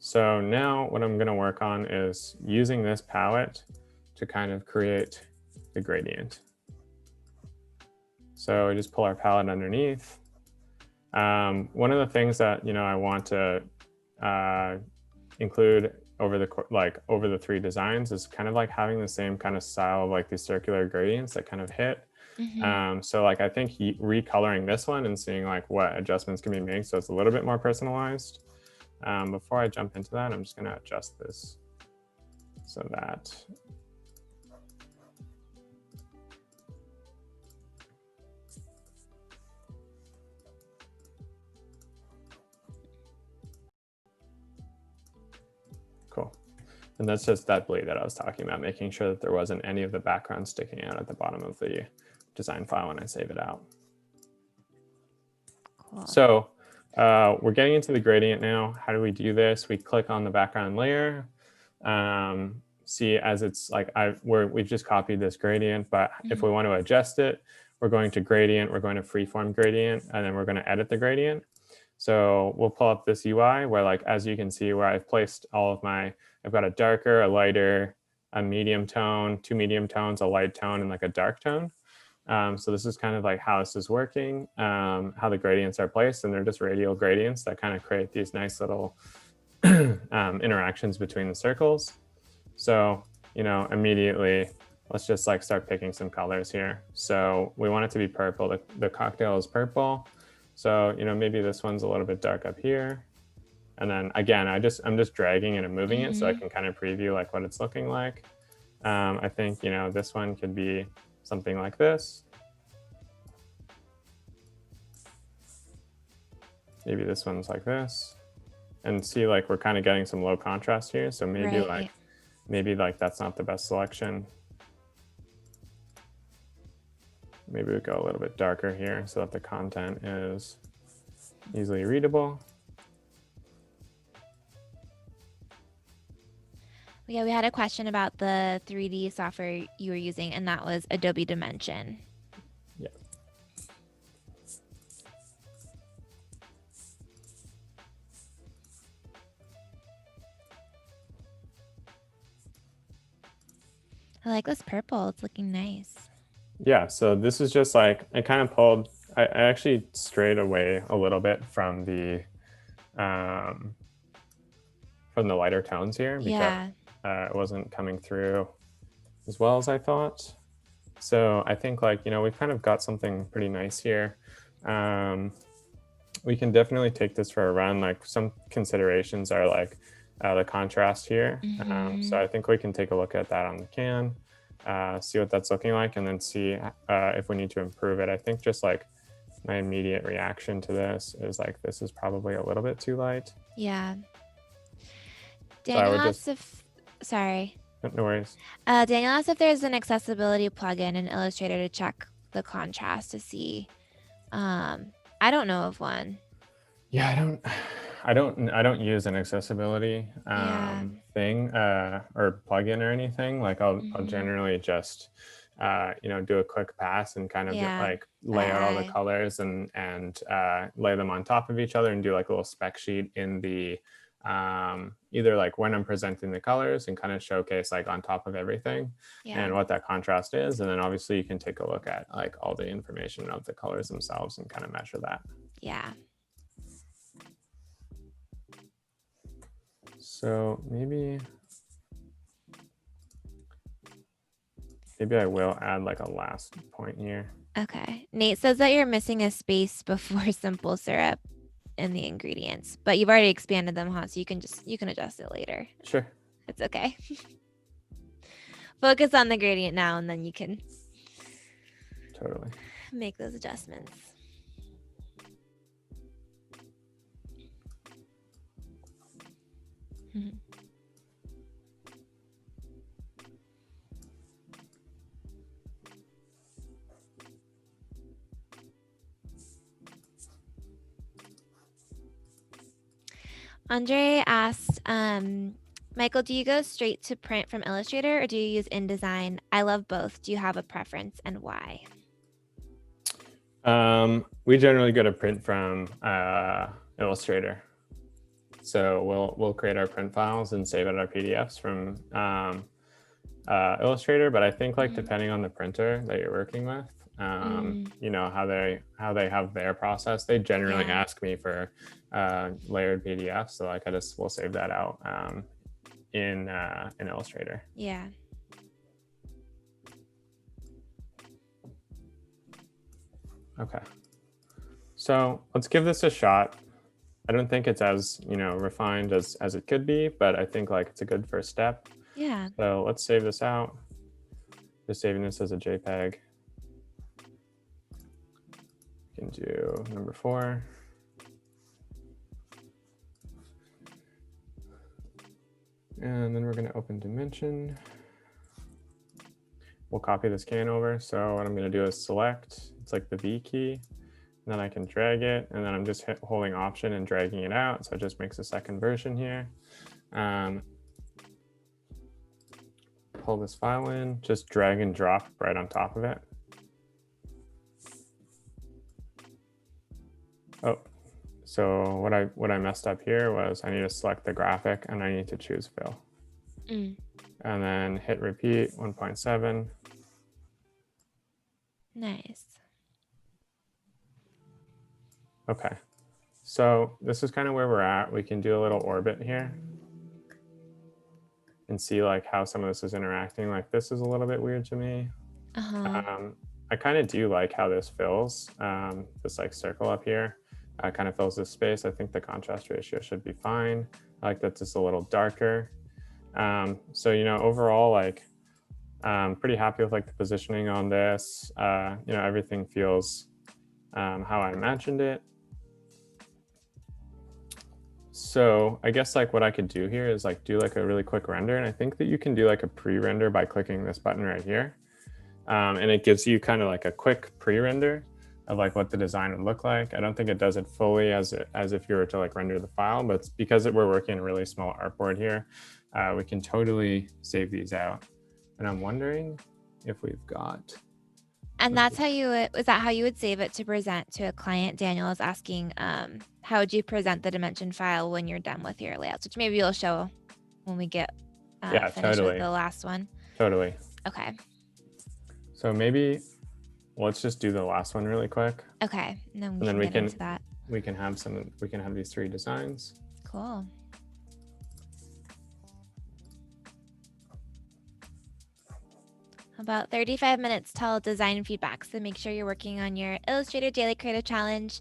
So now what I'm going to work on is using this palette to kind of create the gradient. So we just pull our palette underneath. One of the things that I want to include over the three designs is kind of like having the same kind of style of like these circular gradients that kind of hit. So like I think recoloring this one and seeing like what adjustments can be made so it's a little bit more personalized. Before I jump into that, I'm just going to adjust this so that cool. And that's just that bleed that I was talking about, making sure that there wasn't any of the background sticking out at the bottom of the design file when I save it out. Cool. So we're getting into the gradient now. How do we do this? We click on the background layer. See, as it's like we've just copied this gradient, but if we want to adjust it, we're going to gradient, we're going to freeform gradient, and then we're going to edit the gradient. So we'll pull up this UI where, like, as you can see, where I've placed all of I've got a darker, a lighter, a medium tone, two medium tones, a light tone, and like a dark tone. So this is kind of like how this is working, how the gradients are placed, and they're just radial gradients that kind of create these nice little interactions between the circles. So, immediately, let's just like start picking some colors here. So we want it to be purple. The cocktail is purple. So, maybe this one's a little bit dark up here. And then again, I'm just dragging it and moving it so I can kind of preview like what it's looking like. I think, this one could be something like this. Maybe this one's like this. And see, like, we're kind of getting some low contrast here. So maybe maybe that's not the best selection. Maybe we go a little bit darker here so that the content is easily readable. Yeah, we had a question about the 3D software you were using, and that was Adobe Dimension. Yeah. I like this purple. It's looking nice. Yeah, so this is just like, I kind of pulled, I actually strayed away a little bit from the lighter tones here because it wasn't coming through as well as I thought. So I think we've kind of got something pretty nice here. We can definitely take this for a run. Like, some considerations are like the contrast here. So I think we can take a look at that on the can, see what that's looking like, and then see if we need to improve it. I think just like my immediate reaction to this is like, this is probably a little bit too light. Yeah. Daniel asks if, sorry. No worries. Daniel asks if there's an accessibility plugin in Illustrator to check the contrast to see I don't know of one. Yeah, I don't use an accessibility Yeah. thing or plugin or anything. Like I'll Mm-hmm. generally just do a quick pass and kind of get, Yeah. like, lay out all the I. colors and lay them on top of each other and do like a little spec sheet in the either like when I'm presenting the colors and kind of showcase like on top of everything Yeah. and what that contrast is. And then obviously you can take a look at like all the information of the colors themselves and kind of measure that. Yeah. So maybe I will add like a last point here. Okay. Nate says that you're missing a space before simple syrup in the ingredients, but you've already expanded them, huh? So you can adjust it later. Sure. It's okay. Focus on the gradient now, and then you can Totally. make those adjustments. Mm-hmm. Andre asked, Michael, do you go straight to print from Illustrator or do you use InDesign? I love both. Do you have a preference and why? We generally go to print from Illustrator. So we'll create our print files and save it our PDFs from Illustrator. But I think like depending on the printer that you're working with, how they have their process, they generally ask me for layered PDFs. So like we'll save that out in Illustrator. Yeah. Okay. So let's give this a shot. I don't think it's as refined as it could be, but I think like it's a good first step. Yeah. So let's save this out. Just saving this as a JPEG. You can do number 4. And then we're going to open Dimension. We'll copy this can over. So what I'm going to do is select. It's like the V key. And then I can drag it. And then I'm just holding Option and dragging it out. So it just makes a second version here. Pull this file in. Just drag and drop right on top of it. Oh, so what I messed up here was I need to select the graphic and I need to choose fill. And then hit repeat 1.7. Nice. Okay. So this is kind of where we're at. We can do a little orbit here and see like how some of this is interacting. Like this is a little bit weird to me. I kind of do like how this fills, this like circle up here. Kind of fills this space. I think the contrast ratio should be fine. I like that it's a little darker. So, overall, like, I'm pretty happy with like the positioning on this. Everything feels how I imagined it. So I guess like what I could do here is like do like a really quick render. And I think that you can do like a pre-render by clicking this button right here. And it gives you kind of like a quick pre-render of like what the design would look like. I don't think it does it fully as if you were to like render the file, but because we're working a really small artboard here, we can totally save these out. And I'm wondering if we've got. And that's how is that how you would save it to present to a client? Daniel is asking, how would you present the dimension file when you're done with your layouts, which maybe you'll show when we get finished totally. with the last one. Totally. Okay. So maybe let's just do the last one really quick. Okay. And then we can get into that. We can have these 3 designs. Cool. About 35 minutes till design feedback. So make sure you're working on your Illustrator Daily Creative Challenge,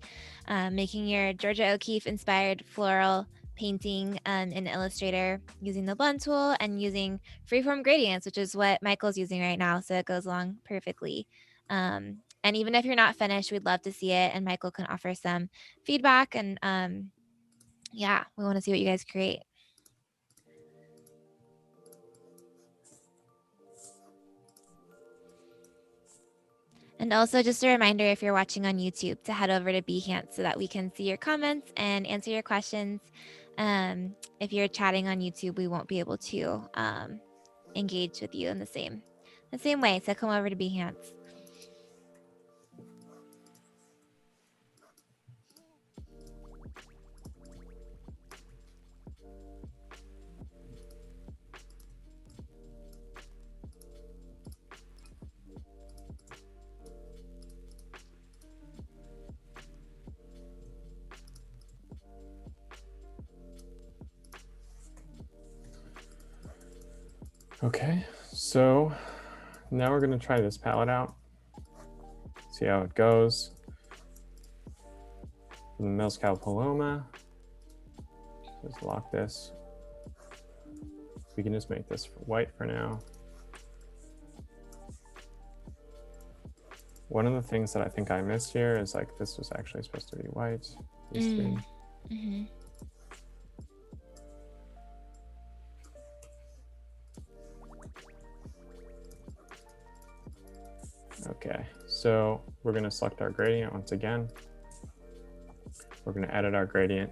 making your Georgia O'Keeffe inspired floral painting in Illustrator using the blend tool and using freeform gradients, which is what Michael's using right now. So it goes along perfectly. And even if you're not finished, we'd love to see it. And Michael can offer some feedback. And yeah, we want to see what you guys create. And also just a reminder, if you're watching on YouTube, to head over to Behance so that we can see your comments and answer your questions. If you're chatting on YouTube, we won't be able to engage with you in the same way. So come over to Behance. Okay, so now we're going to try this palette out. See how it goes. From the Mezcal Paloma. Just lock this. We can just make this white for now. One of the things that I think I missed here is like this was actually supposed to be white. These three. Mm-hmm. Okay, so we're going to select our gradient once again. We're going to edit our gradient,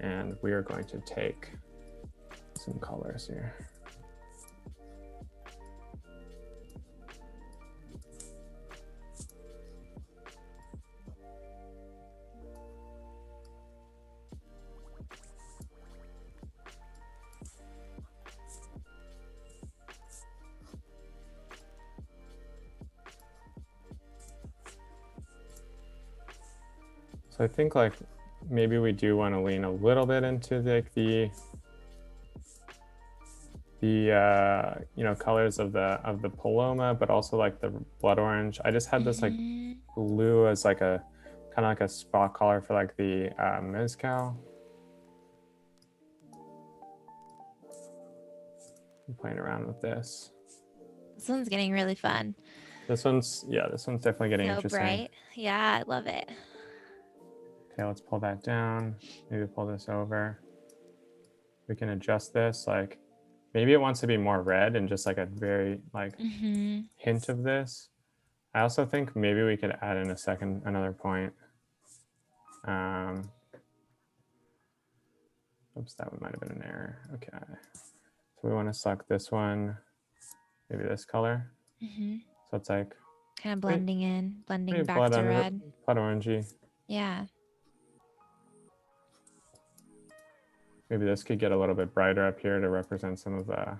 and we are going to take some colors here. So I think like maybe we do want to lean a little bit into like the you know, colors of the Paloma, but also like the blood orange. I just had this like blue as like a kind of like a spot color for like the Mezcal. I'm playing around with this. This one's getting really fun. This one's definitely getting so interesting. Bright. Yeah, I love it. Okay, let's pull that down. Maybe pull this over. We can adjust this. Like maybe it wants to be more red and just like a very like hint of this. I also think maybe we could add in another point. Oops, that one might have been an error. Okay, so we want to select this one, maybe this color. So it's like kind of blending back blood to red. Blood orangey. Yeah. Maybe this could get a little bit brighter up here to represent some of the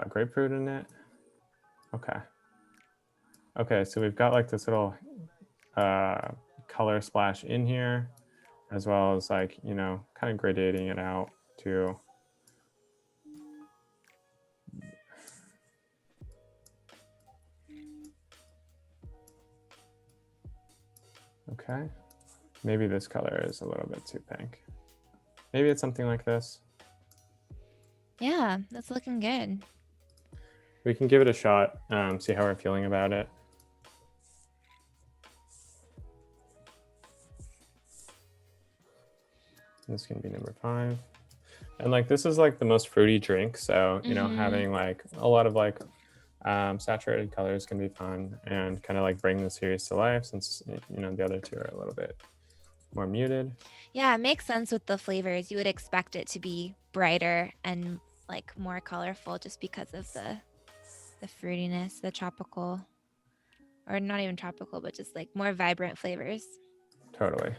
grapefruit in it. Okay. Okay, so we've got like this little color splash in here, as well as like, you know, kind of gradating it out too. Okay, maybe this color is a little bit too pink. Maybe it's something like this. Yeah, that's looking good. We can give it a shot, see how we're feeling about it. This can be number 5. And like, this is like the most fruity drink. So, you know, having like a lot of like saturated colors can be fun and kind of like bring the series to life, since, you know, the other two are a little bit more muted. Yeah, it makes sense with the flavors. You would expect it to be brighter and like more colorful just because of the fruitiness, the tropical, or not even tropical, but just like more vibrant flavors. Totally.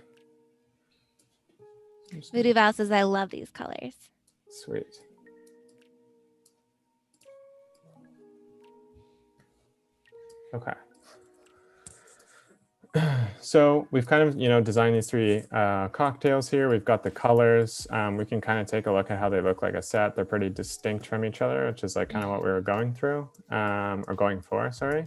Voodoo Val says, I love these colors. Sweet. Okay. So we've kind of, you know, designed these 3 cocktails here. We've got the colors. We can kind of take a look at how they look like a set. They're pretty distinct from each other, which is like kind of what we were going through, or going for, sorry.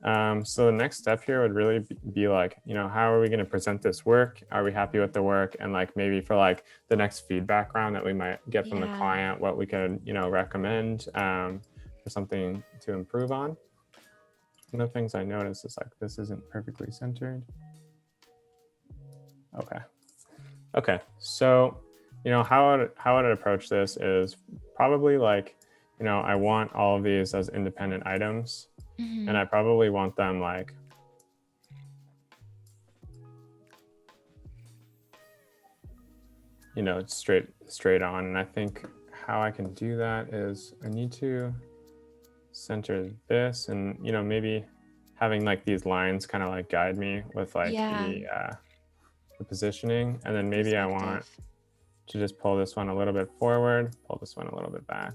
So the next step here would really be like, you know, how are we going to present this work? Are we happy with the work? And like maybe for like the next feedback round that we might get from the client, what we could, you know, recommend for something to improve on. One of the things I noticed is like this isn't perfectly centered. Okay. Okay. So, you know, how I'd approach this is probably like, you know, I want all of these as independent items, and I probably want them like, you know, straight on. And I think how I can do that is I need to center this, and, you know, maybe having like these lines kind of like guide me with like the positioning. And then maybe I want to just pull this one a little bit forward, pull this one a little bit back.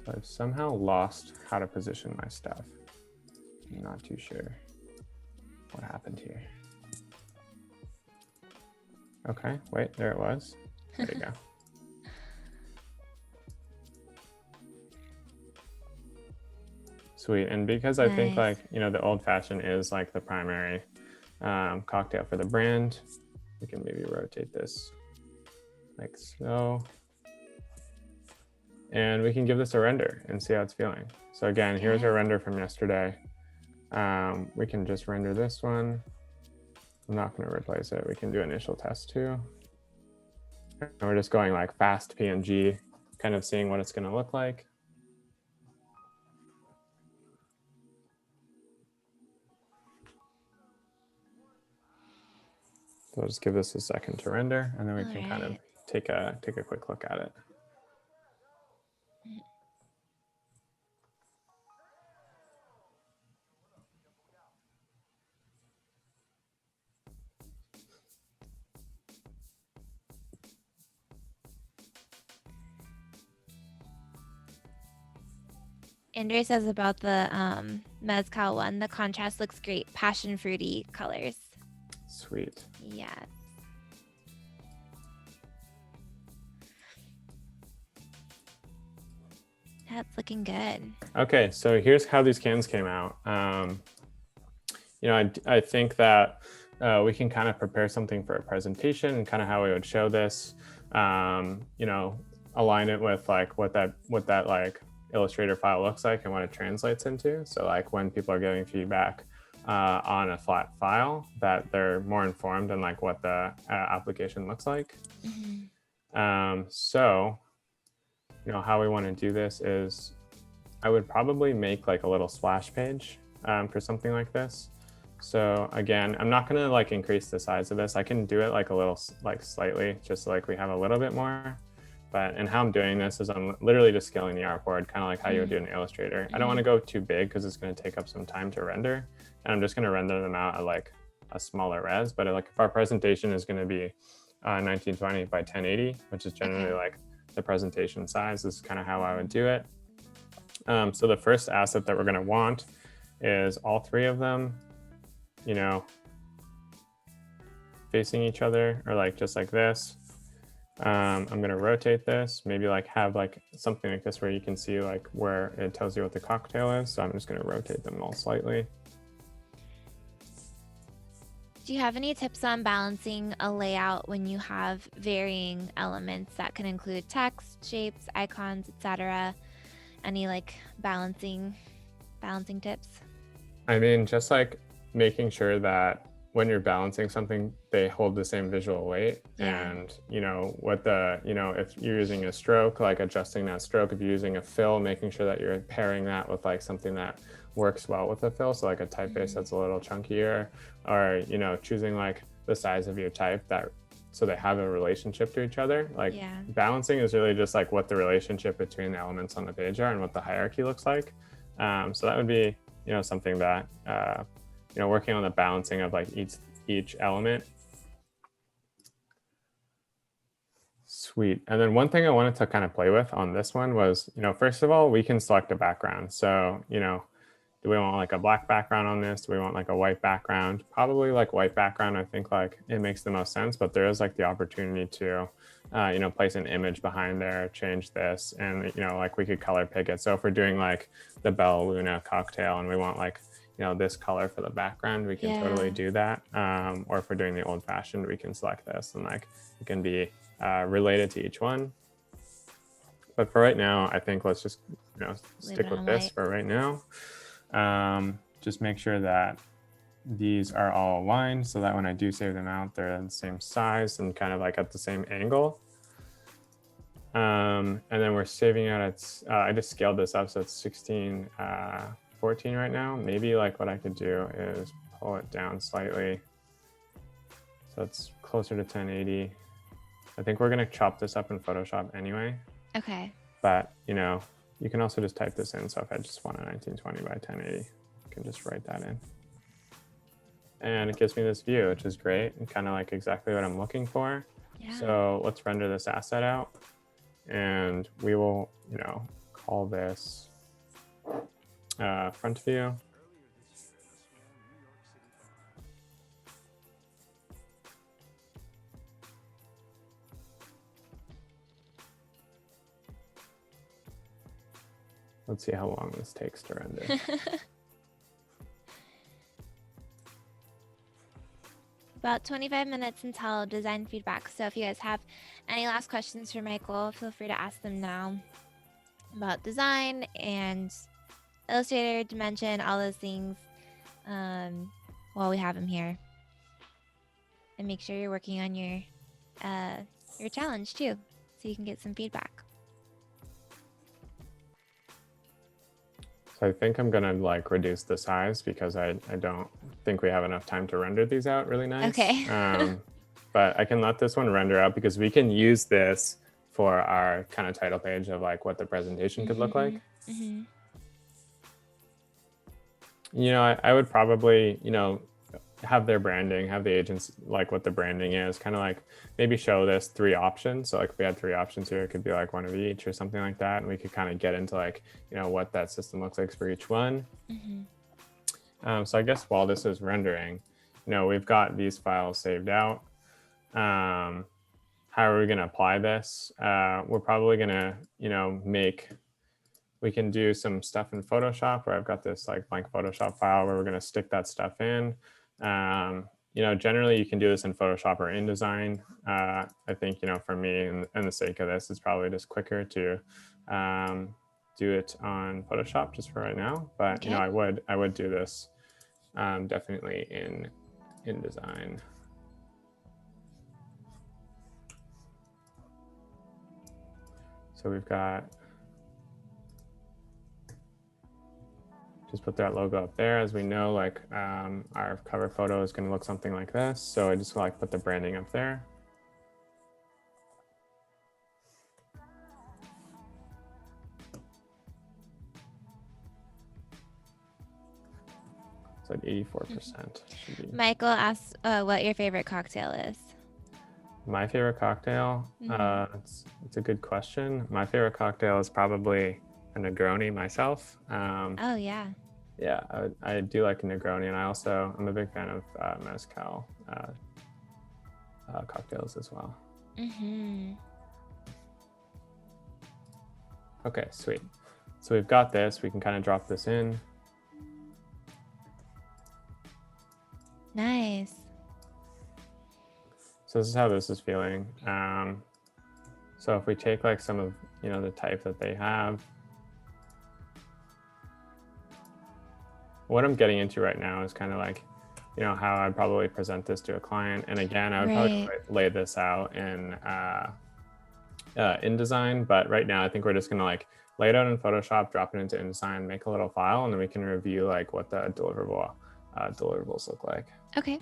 So I've somehow lost how to position my stuff. I'm not too sure what happened here. Okay, wait, there it was. There you go. Sweet. And because I think like, you know, the old fashioned is like the primary cocktail for the brand, we can maybe rotate this like so. And we can give this a render and see how it's feeling. So again, here's a render from yesterday. We can just render this one. I'm not going to replace it. We can do initial test too. And we're just going like fast PNG, kind of seeing what it's going to look like. So I'll just give this a second to render, and then we can kind of take a quick look at it. Andrea says about the mezcal one, the contrast looks great, passion fruity colors. Sweet. Yes. That's looking good. Okay, so here's how these cans came out. You know, I think that we can kind of prepare something for a presentation and kind of how we would show this. You know, align it with like what that like Illustrator file looks like and what it translates into. So like when people are giving feedback on a flat file, that they're more informed on like what the application looks like. So, you know, how we want to do this is I would probably make like a little splash page for something like this. So again, I'm not going to like increase the size of this. I can do it like a little, like slightly, just so, like we have a little bit more. But and how I'm doing this is I'm literally just scaling the artboard, kind of like how you would do in Illustrator. I don't want to go too big because it's going to take up some time to render. And I'm just going to render them out at like a smaller res. But like if our presentation is going to be 1920 by 1080, which is generally like the presentation size, this is kind of how I would do it. So the first asset that we're going to want is all three of them, you know, facing each other, or like just like this. I'm going to rotate this, maybe like have like something like this where you can see like where it tells you what the cocktail is. So I'm just going to rotate them all slightly. Do you have any tips on balancing a layout when you have varying elements that can include text, shapes, icons, etc.? Any like balancing tips? I mean, just like making sure that when you're balancing something, they hold the same visual weight. And, you know, what the, you know, if you're using a stroke, like adjusting that stroke, if you're using a fill, making sure that you're pairing that with like something that works well with the fill. So like a typeface that's a little chunkier, or, you know, choosing like the size of your type that, so they have a relationship to each other. Like balancing is really just like what the relationship between the elements on the page are and what the hierarchy looks like. So that would be, you know, something that, you know, working on the balancing of like each element. Sweet. And then one thing I wanted to kind of play with on this one was, you know, first of all, we can select a background. So, you know, do we want like a black background on this? Do we want like a white background? Probably like white background. I think like it makes the most sense, but there is like the opportunity to, you know, place an image behind there, change this, and, you know, like we could color pick it. So if we're doing like the Bella Luna cocktail and we want like, you know, this color for the background, we can totally do that. Or if we're doing the old fashioned, we can select this, and like it can be related to each one. But for right now, I think let's just, you know, stick with this for right now. Just make sure that these are all aligned so that when I do save them out, they're the same size and kind of like at the same angle. And then we're saving it at, I just scaled this up, so it's 16:14 right now. Maybe like what I could do is pull it down slightly. So it's closer to 1080. I think we're gonna chop this up in Photoshop anyway. Okay. But you know, you can also just type this in. So if I just want a 1920 by 1080, I can just write that in. And it gives me this view, which is great and kind of like exactly what I'm looking for. Yeah. So let's render this asset out. And we will, you know, call this front view. Let's see how long this takes to render. About 25 minutes until design feedback. So if you guys have any last questions for Michael, feel free to ask them now about design and Illustrator, Dimension, all those things while we have him here. And make sure you're working on your challenge too, so you can get some feedback. So I think I'm gonna like reduce the size because I don't think we have enough time to render these out really nice. Okay. But I can let this one render out because we can use this for our kind of title page of like what the presentation could look like. Mm-hmm. You know, I would probably, you know, have their branding, have the agents like what the branding is, kind of like maybe show this 3 options. So like if we had 3 options here, it could be like one of each or something like that. And we could kind of get into like, you know, what that system looks like for each one. Mm-hmm. So I guess while this is rendering, you know, we've got these files saved out. How are we going to apply this? We're probably going to, you know, we can do some stuff in Photoshop where I've got this like blank Photoshop file where we're going to stick that stuff in. You know, generally you can do this in Photoshop or InDesign. I think, you know, for me and the sake of this, it's probably just quicker to do it on Photoshop just for right now. But, Okay. you know, I would do this definitely in InDesign. So we've got, just put that logo up there. As we know, like our cover photo is going to look something like this. So I just like put the branding up there. It's like 84%. Should be. Michael asks what your favorite cocktail is. My favorite cocktail? It's a good question. My favorite cocktail is probably a Negroni myself. Oh, yeah. Yeah, I do like a Negroni, and I'm a big fan of mezcal cocktails as well. Mm-hmm. Okay, sweet. So we've got this. We can kind of drop this in. Nice. So this is how this is feeling. So if we take like some of, you know, the type that they have, what I'm getting into right now is kind of like, you know, how I'd probably present this to a client. And again, I would probably lay this out in InDesign, but right now I think we're just gonna like lay it out in Photoshop, drop it into InDesign, make a little file, and then we can review like what the deliverables look like. Okay.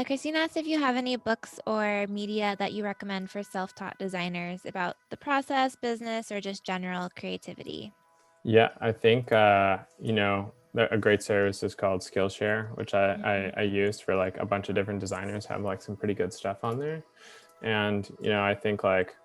Christine asked if you have any books or media that you recommend for self-taught designers about the process, business, or just general creativity. Yeah, I think, you know, a great service is called Skillshare, which I used for like a bunch of different designers, have like some pretty good stuff on there. And, you know, I think like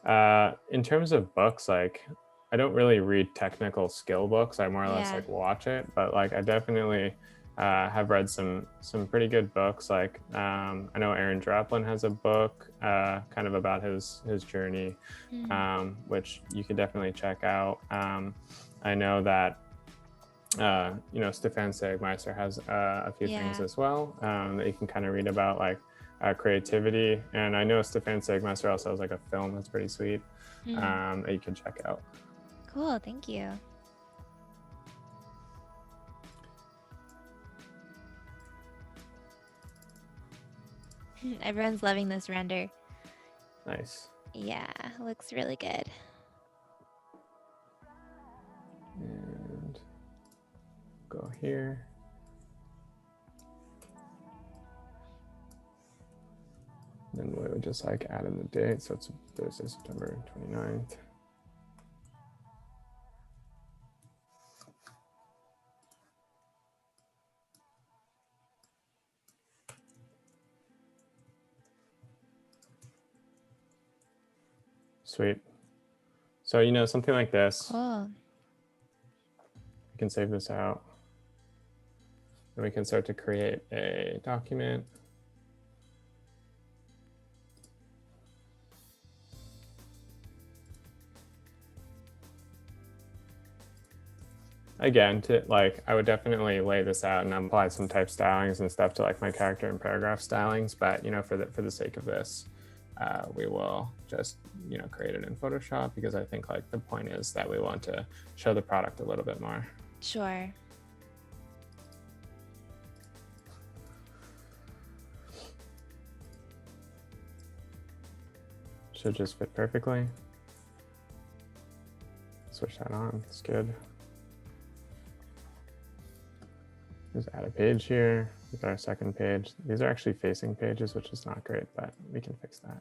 In terms of books, like I don't really read technical skill books. I more or less Yeah. like watch it, but like I definitely have read some pretty good books. Like I know Aaron Draplin has a book kind of about his journey, which you could definitely check out. I know that Stefan Sagmeister has a few things as well that you can kind of read about, like creativity. And I know Stefan Sagmeister also has like a film that's pretty sweet that you can check out. Cool, thank you. Everyone's loving this render. Nice. Yeah, looks really good. And go here. Then we would just like add in the date. So it's Thursday, September 29th. Sweet. So, something like this. Cool. We can save this out. And we can start to create a document. Again, I would definitely lay this out and apply some type stylings and stuff to like my character and paragraph stylings. But for the sake of this, we will just create it in Photoshop, because I think like the point is that we want to show the product a little bit more. Sure. Should just fit perfectly. Switch that on. It's good. Just add a page here with our second page. These are actually facing pages, which is not great, but we can fix that.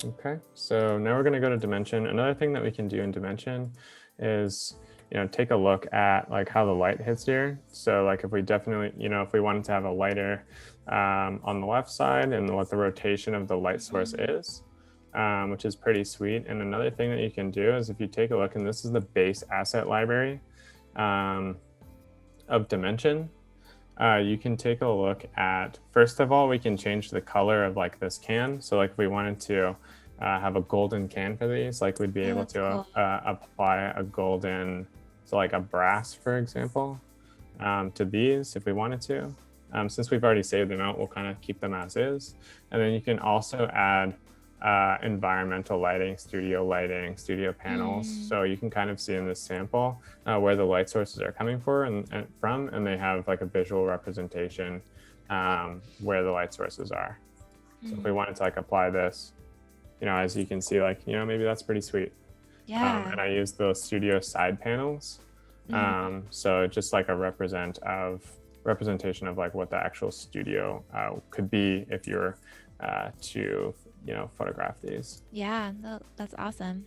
Okay, so now we're going to go to Dimension. Another thing that we can do in Dimension is, take a look at like how the light hits here. So like if we definitely, if we wanted to have a lighter on the left side, and what the rotation of the light source is, which is pretty sweet. And another thing that you can do is, if you take a look, and this is the base asset library of Dimension, you can take a look at, first of all, we can change the color of like this can. So like if we wanted to have a golden can for these, like we'd be able to cool. apply a golden, so like a brass, for example, to these if we wanted to. Since we've already saved them out, we'll kind of keep them as is. And then you can also add environmental lighting, studio panels. So you can kind of see in this sample where the light sources are coming from, and they have like a visual representation where the light sources are. So if we wanted to like apply this, as you can see, like, maybe that's pretty sweet. Yeah. And I use those studio side panels. So just like a representation of like what the actual studio could be if you're to photograph these. Yeah, that's awesome.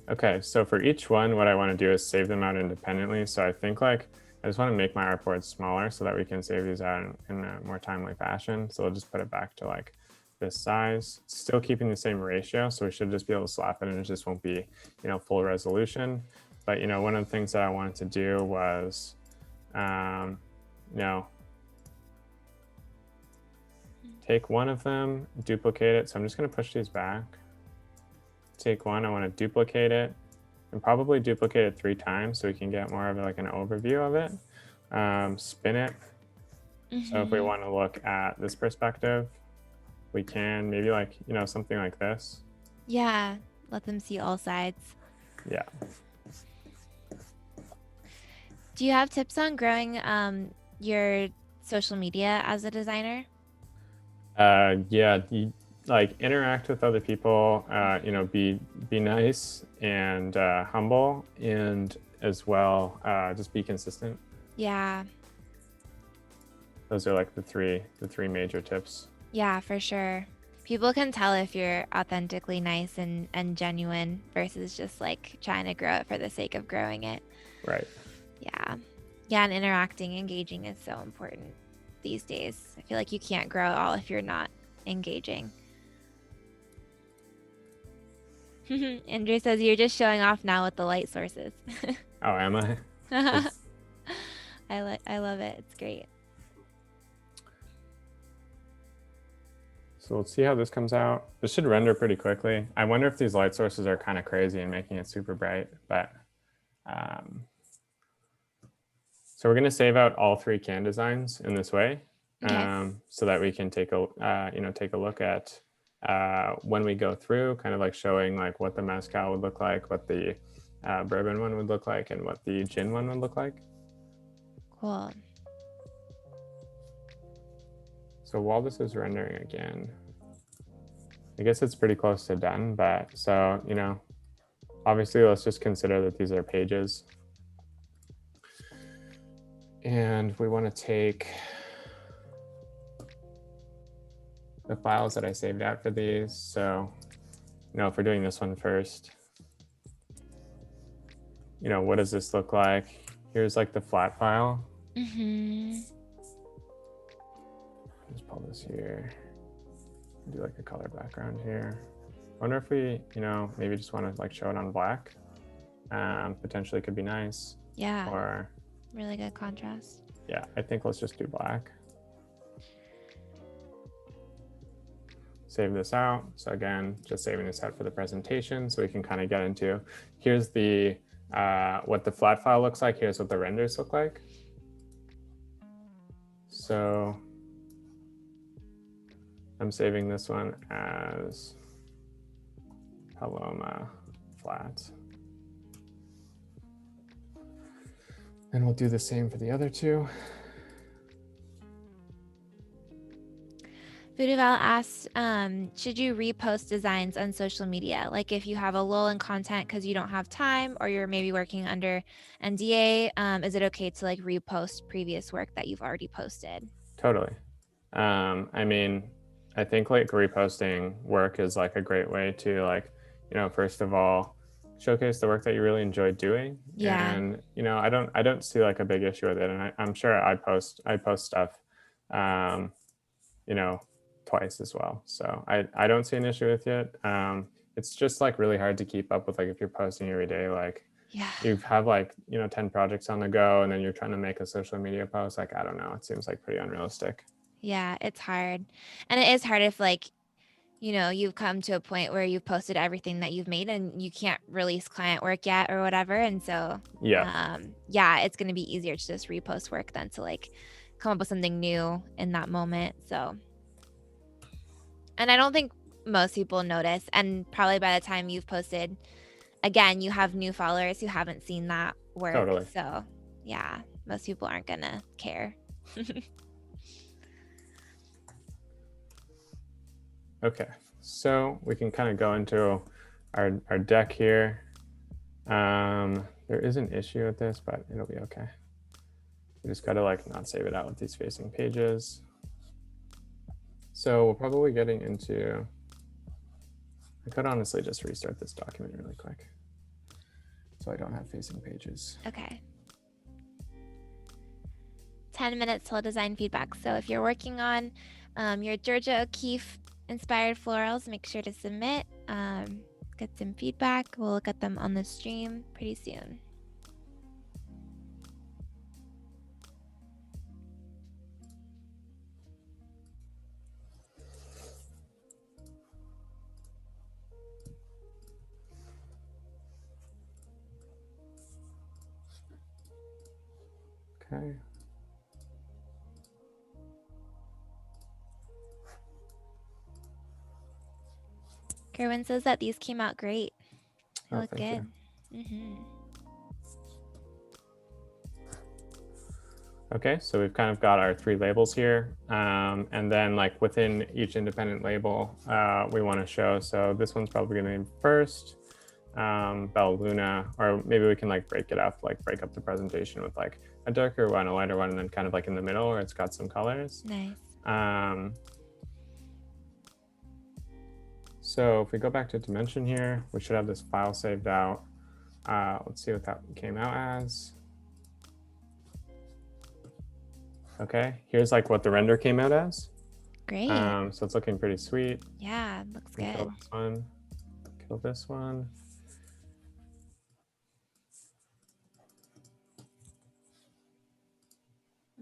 Okay, so for each one, what I want to do is save them out independently. So I think like I just want to make my artboard smaller so that we can save these out in a more timely fashion. So we'll just put it back to like this size, still keeping the same ratio. So we should just be able to slap it, and it just won't be full resolution. But one of the things that I wanted to do was take one of them, duplicate it. So I'm just going to push these back. Take one, I want to duplicate it, and probably duplicate it 3 times so we can get more of like an overview of it. Spin it. So if we want to look at this perspective, we can maybe like, something like this. Yeah, let them see all sides. Yeah. Do you have tips on growing your social media as a designer? Yeah, you like interact with other people, be nice and humble, and as well just be consistent. Yeah. Those are like the three major tips. Yeah, for sure. People can tell if you're authentically nice and versus just like trying to grow it for the sake of growing it. Right. Yeah. Yeah, and interacting, engaging is so important these days. I feel like you can't grow at all if you're not engaging. Andrew says you're just showing off now with the light sources. Oh, am I? I love it. It's great. So let's see how this comes out. This should render pretty quickly. I wonder if these light sources are kind of crazy and making it super bright, but so we're going to save out all 3 can designs in this way, Okay. so that we can take a take a look at when we go through, kind of like showing like what the mezcal would look like, what the bourbon one would look like, and what the gin one would look like. Cool. So while this is rendering again, I guess it's pretty close to done, but so, obviously let's just consider that these are pages. And we want to take the files that I saved out for these. So, if we're doing this one first, what does this look like? Here's like the flat file. Just pull this here. Do like a color background here. I wonder if we, maybe just want to like show it on black. Potentially could be nice. Yeah. Or really good contrast. Yeah, I think let's just do black. Save this out. So again, just saving this out for the presentation so we can kind of get into, here's the what the flat file looks like. Here's what the renders look like. So I'm saving this one as Paloma flat. And we'll do the same for the other 2. Voodooval asked, should you repost designs on social media? Like if you have a lull in content because you don't have time, or you're maybe working under NDA, is it okay to like repost previous work that you've already posted? Totally. I mean, I think like reposting work is like a great way to like, first of all, showcase the work that you really enjoy doing. Yeah. And I don't see like a big issue with it. And I'm sure I post stuff, twice as well. So I don't see an issue with it. It's just like really hard to keep up with, like if you're posting every day, like you have like 10 projects on the go, and then you're trying to make a social media post. Like, I don't know, it seems like pretty unrealistic. Yeah, it's hard. And it is hard if like, you've come to a point where you've posted everything that you've made and you can't release client work yet or whatever. And so, yeah, it's going to be easier to just repost work than to like come up with something new in that moment. So, and I don't think most people notice. And probably by the time you've posted, again, you have new followers who haven't seen that work. Totally. So, yeah, most people aren't going to care. Okay, so we can kind of go into our deck here. There is an issue with this, but it'll be okay. We just got to like not save it out with these facing pages. So we're probably getting into, I could honestly just restart this document really quick so I don't have facing pages. Okay. 10 minutes till design feedback. So if you're working on your Georgia O'Keeffe inspired florals, make sure to submit, get some feedback. We'll look at them on the stream pretty soon. Okay. Kerwin says that these came out great. They look thank good. you. Okay, so we've kind of got our 3 labels here. And then like within each independent label, we want to show, so this one's probably going to be first, Bella Luna, or maybe we can like break it up, like break up the presentation with like a darker one, a lighter one, and then kind of like in the middle where it's got some colors. Nice. So if we go back to Dimension here, we should have this file saved out. Let's see what that came out as. Okay, here's like what the render came out as. Great. So it's looking pretty sweet. Yeah, looks good. Kill this one. Kill this one.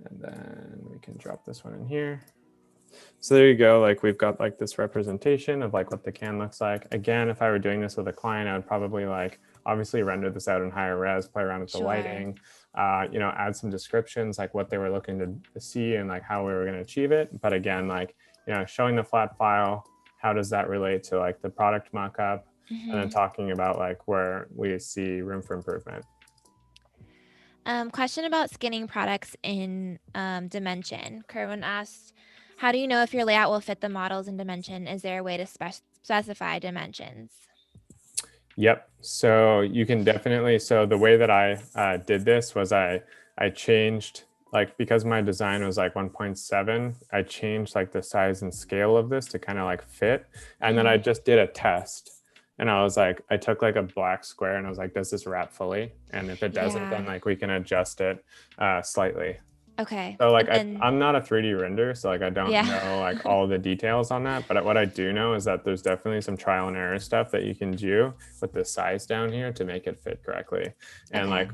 And then we can drop this one in here. So there you go. Like we've got like this representation of like what the can looks like. Again, if I were doing this with a client, I would probably like obviously render this out in higher res, play around with the lighting, add some descriptions like what they were looking to see and like how we were going to achieve it. But again, like, showing the flat file, how does that relate to like the product mockup, and then talking about like where we see room for improvement. Question about skinning products in Dimension. Kerwin asked, how do you know if your layout will fit the models in Dimension? Is there a way to specify dimensions? Yep. So you can definitely, so the way that I did this was I changed, like, because my design was like 1.7, I changed like the size and scale of this to kind of like fit. And then I just did a test. And I was like, I took like a black square and I was like, does this wrap fully? And if it doesn't, then like we can adjust it slightly. Okay. So like I'm not a 3D renderer, so like I don't know like all the details on that. But what I do know is that there's definitely some trial and error stuff that you can do with the size down here to make it fit correctly. And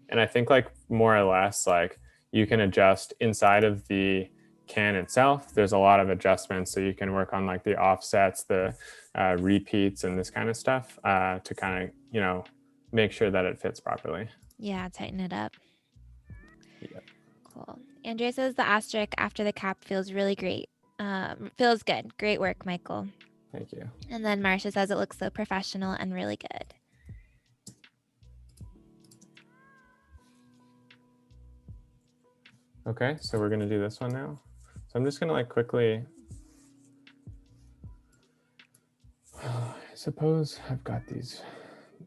and I think like more or less like you can adjust inside of the can itself. There's a lot of adjustments, so you can work on like the offsets, the repeats, and this kind of stuff to kind of make sure that it fits properly. Yeah, tighten it up. Yeah. Cool. Andrea says the asterisk after the cap feels really great. Feels good. Great work, Michael. Thank you. And then Marcia says it looks so professional and really good. Okay, so we're gonna do this one now. So I'm just gonna like quickly, I suppose I've got these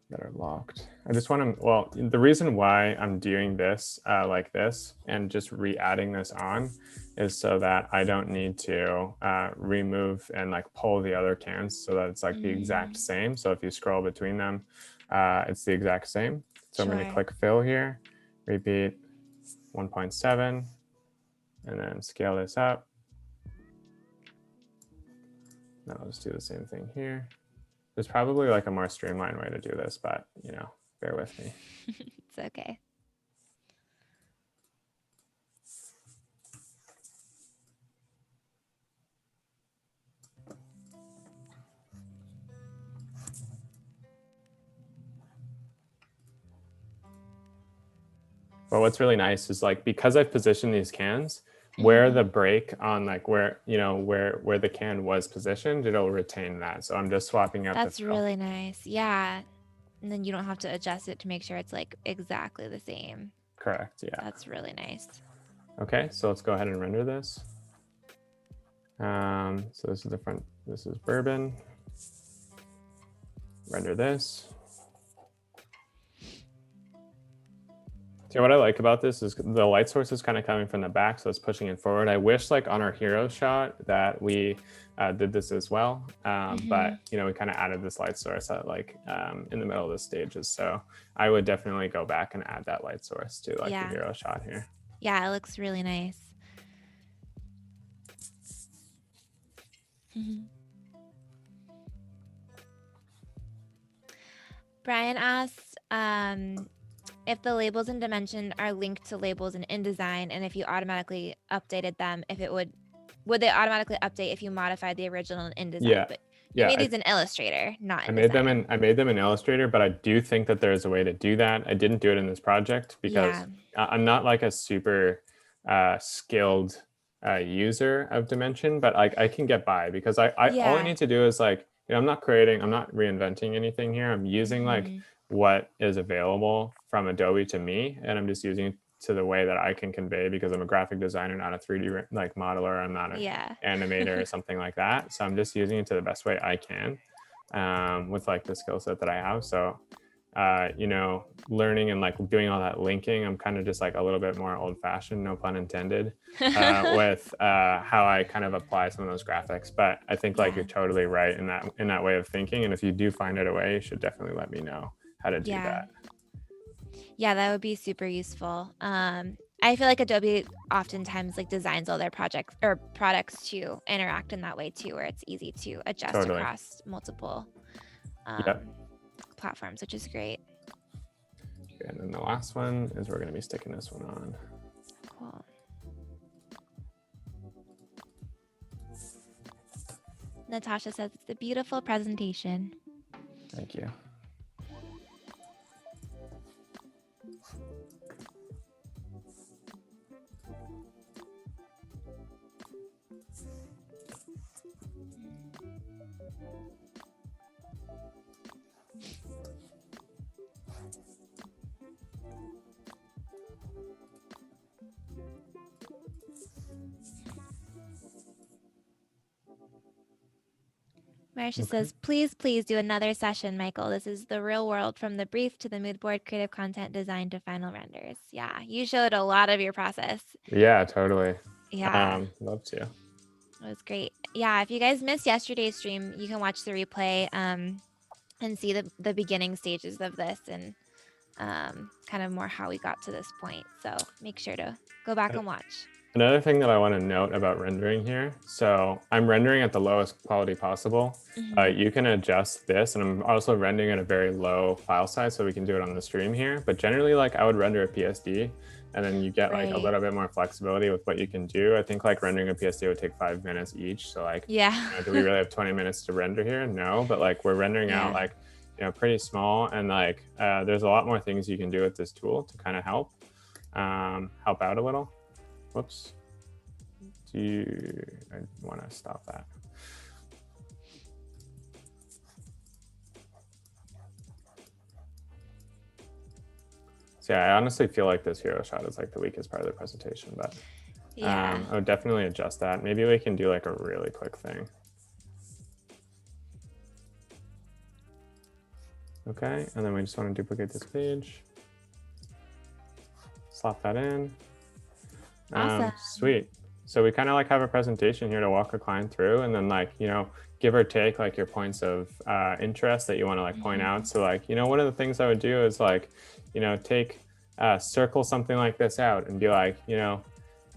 that are locked. I just want to, well, the reason why I'm doing this like this and just re-adding this on is so that I don't need to remove and like pull the other cans so that it's like the exact same. So if you scroll between them, it's the exact same. So I'm going to click fill here, repeat 1.7, and then scale this up. Now I'll just do the same thing here. There's probably like a more streamlined way to do this, but bear with me. It's okay. But what's really nice is like, because I've positioned these cans, where the break on like where the can was positioned, it'll retain that. So I'm just swapping out. That's really nice. Yeah. And then you don't have to adjust it to make sure it's like exactly the same. Correct. Yeah. That's really nice. Okay, so let's go ahead and render this. So this is the front. This is bourbon. Render this. So what I like about this is the light source is kind of coming from the back, so it's pushing it forward. I wish like on our hero shot that we did this as well, but we kind of added this light source at like in the middle of the stages. So I would definitely go back and add that light source to like the hero shot here. Yeah, it looks really nice. Brian asks if the labels in Dimension are linked to labels in InDesign, and if you automatically updated them, if it would they automatically update if you modified the original in InDesign? Yeah. But you made these in Illustrator, not in InDesign. I made them in Illustrator, but I do think that there's a way to do that. I didn't do it in this project because I'm not like a super skilled user of Dimension, but I can get by because all I need to do is like, I'm not reinventing anything here. I'm using like what is available from Adobe to me, and I'm just using it to the way that I can convey, because I'm a graphic designer, not a 3D like modeler. I'm not an animator or something like that. So I'm just using it to the best way I can with like the skill set that I have. So, learning and like doing all that linking, I'm kind of just like a little bit more old fashioned, no pun intended, with how I kind of apply some of those graphics. But I think like you're totally right in that way of thinking. And if you do find it a way, you should definitely let me know how to do that. Yeah, that would be super useful. I feel like Adobe oftentimes like designs all their projects or products to interact in that way too, where it's easy to adjust Totally. across multiple Yep. platforms, which is great. And then the last one is we're going to be sticking this one on. Cool. Natasha says it's a beautiful presentation. Thank you. Marcia says, please do another session, Michael. This is the real world from the brief to the mood board, creative content design to final renders. Yeah, you showed a lot of your process. Yeah, totally. Yeah. Love to. It was great. Yeah, if you guys missed yesterday's stream, you can watch the replay and see the beginning stages of this and kind of more how we got to this point. So make sure to go back and watch. Another thing that I want to note about rendering here, so I'm rendering at the lowest quality possible. You can adjust this, and I'm also rendering at a very low file size, so we can do it on the stream here. But generally, like I would render a PSD, and then you get like a little bit more flexibility with what you can do. I think like rendering a PSD would take 5 minutes each. So like, do we really have 20 minutes to render here? No, but like we're rendering out like, pretty small, and like there's a lot more things you can do with this tool to kind of help out a little. Whoops. I want to stop that. So yeah, I honestly feel like this hero shot is like the weakest part of the presentation, but I would definitely adjust that. Maybe we can do like a really quick thing. Okay, and then we just want to duplicate this page. Slap that in. Awesome. Sweet. So we kind of like have a presentation here to walk a client through, and then like, give or take like your points of interest that you want to like point out. So like, one of the things I would do is like, take circle something like this out and be like,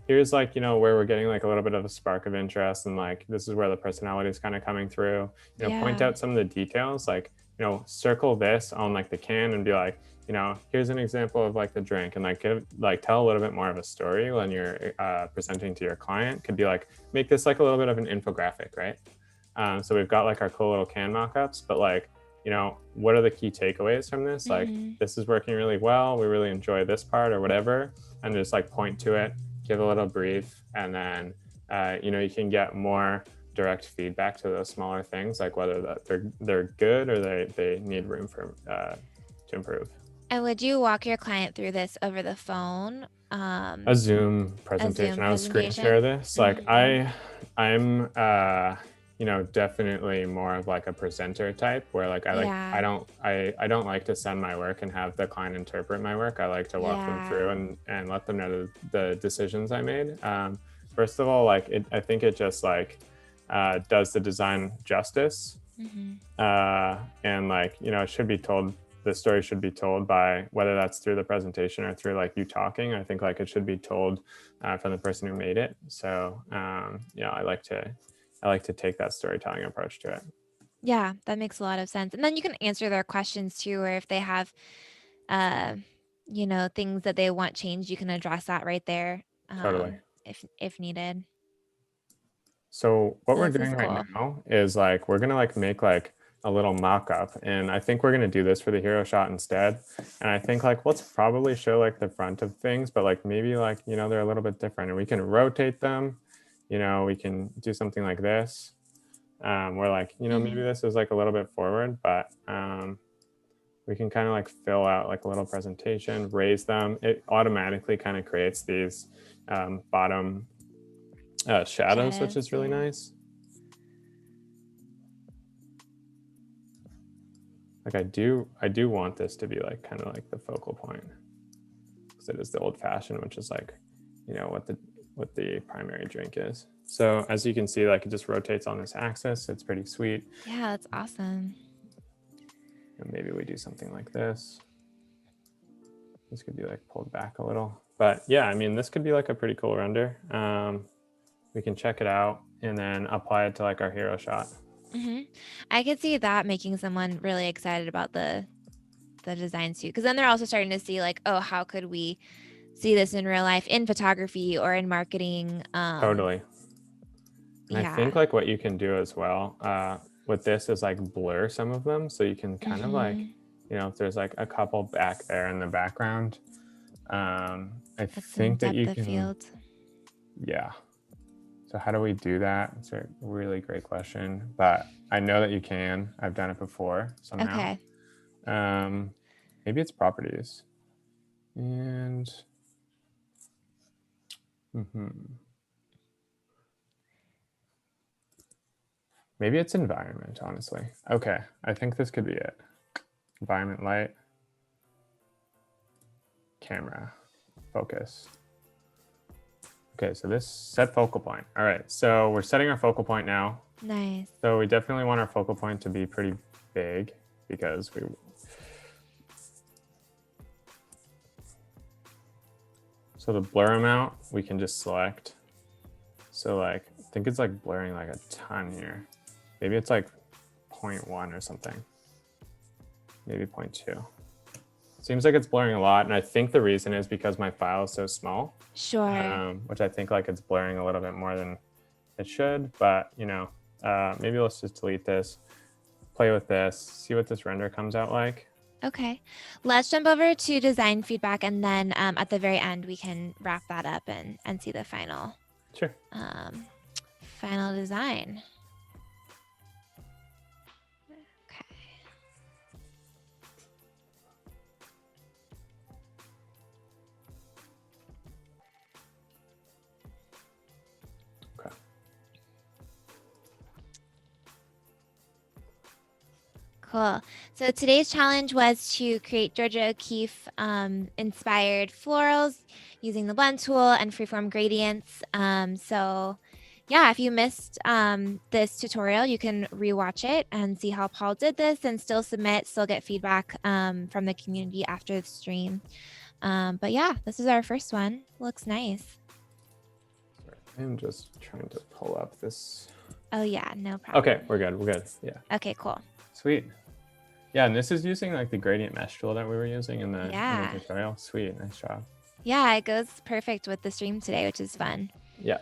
here's like, where we're getting like a little bit of a spark of interest, and like this is where the personality is kind of coming through. Point out some of the details, like, circle this on like the can and be like, here's an example of like the drink, and like tell a little bit more of a story when you're presenting to your client. Could be like, make this like a little bit of an infographic, right? So we've got like our cool little can mockups, but like, what are the key takeaways from this? Like, this is working really well. We really enjoy this part or whatever, and just like point to it, give a little brief, and then, you can get more direct feedback to those smaller things, like whether that they're good or they need room for to improve. And would you walk your client through this over the phone? A Zoom presentation. I would screen share this. Like I'm definitely more of like a presenter type, where like I don't like to send my work and have the client interpret my work. I like to walk them through and let them know the decisions I made. First of all, like I think it just like does the design justice, and like it should be told. The story should be told by, whether that's through the presentation or through like you talking. I think like it should be told from the person who made it. So I like to take that storytelling approach to it. Yeah, that makes a lot of sense. And then you can answer their questions too, or if they have things that they want changed, you can address that right there. Totally. If needed. So what we're doing right now is like we're gonna like make like a little mock-up, and I think we're gonna do this for the hero shot instead. And I think like let's probably show like the front of things, but like maybe like they're a little bit different, and we can rotate them. We can do something like this, where like maybe this is like a little bit forward, but we can kind of like fill out like a little presentation, raise them. It automatically kind of creates these bottom shadows, which is really nice. Like I do want this to be like kind of like the focal point, because it is the old fashioned, which is like, what the primary drink is. So as you can see, like it just rotates on this axis. It's pretty sweet. Yeah, that's awesome. And maybe we do something like this. This could be like pulled back a little, But yeah, I mean, this could be like a pretty cool render. We can check it out and then apply it to like our hero shot. I could see that making someone really excited about the designs too, because then they're also starting to see like, oh, how could we see this in real life in photography or in marketing? Totally. And I Yeah. think like what you can do as well with this is like blur some of them, so you can kind of like, you know, if there's like a couple back there in the background, I think that you can. Field. Yeah. So how do we do that? It's a really great question, but I know that you can. I've done it before somehow. Okay. Maybe it's properties. And maybe it's environment, honestly. Okay, I think this could be it. Environment, light, camera, focus. Okay, so this set focal point. All right, so we're setting our focal point now. Nice. So we definitely want our focal point to be pretty big because we. So the blur amount, we can just select. So like, I think it's like blurring like a ton here. Maybe it's like 0.1 or something. Maybe 0.2. Seems like it's blurring a lot. And I think the reason is because my file is so small. Sure. Which I think like it's blurring a little bit more than it should. But you know, maybe let's just delete this, play with this, see what this render comes out like. Okay, let's jump over to design feedback, and then at the very end we can wrap that up and see the final. Sure. Final design. Okay. Okay. Cool. So today's challenge was to create Georgia O'Keeffe inspired florals using the blend tool and freeform gradients. So yeah, if you missed this tutorial, you can rewatch it and see how Paul did this and still submit, still get feedback from the community after the stream. But yeah, this is our first one. Looks nice. Sorry, I'm just trying to pull up this. Oh yeah, no problem. Okay, we're good. We're good. Yeah. Okay, cool. Sweet. Yeah, and this is using like the gradient mesh tool that we were using in the tutorial. Sweet, nice job. Yeah, it goes perfect with the stream today, which is fun. Yeah.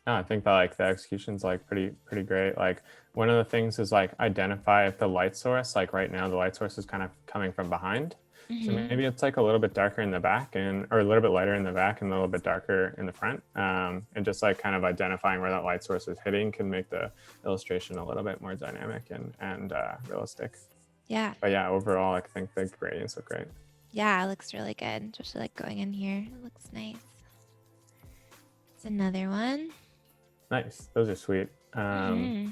No, I think that like the execution's like pretty great. Like one of the things is like identify if the light source, like right now the light source is kind of coming from behind. So maybe it's like a little bit darker in the back or a little bit lighter in the back and a little bit darker in the front. And just like kind of identifying where that light source is hitting can make the illustration a little bit more dynamic and realistic. Yeah. But yeah, overall, I think the gradients look great. Yeah, it looks really good. Especially like going in here. It looks nice. It's another one. Nice. Those are sweet. Yeah,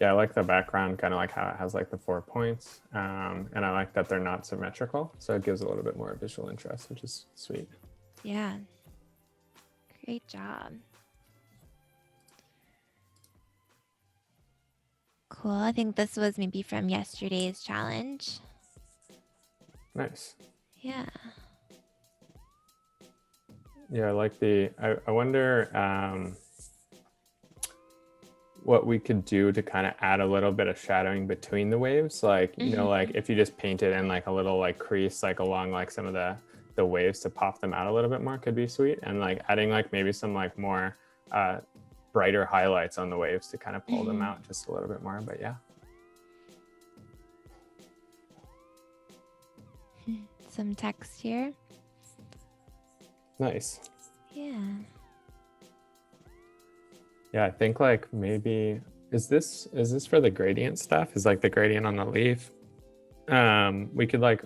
I like the background, kind of like how it has like the 4 points. And I like that they're not symmetrical. So it gives a little bit more visual interest, which is sweet. Yeah. Great job. Cool. I think this was maybe from yesterday's challenge. Nice. Yeah. Yeah, I like I wonder what we could do to kind of add a little bit of shadowing between the waves. Like, you know, like if you just painted in like a little like crease, like along like some of the waves to pop them out a little bit more could be sweet. And like adding like maybe some like more brighter highlights on the waves to kind of pull them out just a little bit more, but yeah. Some text here. Nice. Yeah. Yeah, I think like maybe, is this for the gradient stuff? Is like the gradient on the leaf? We could like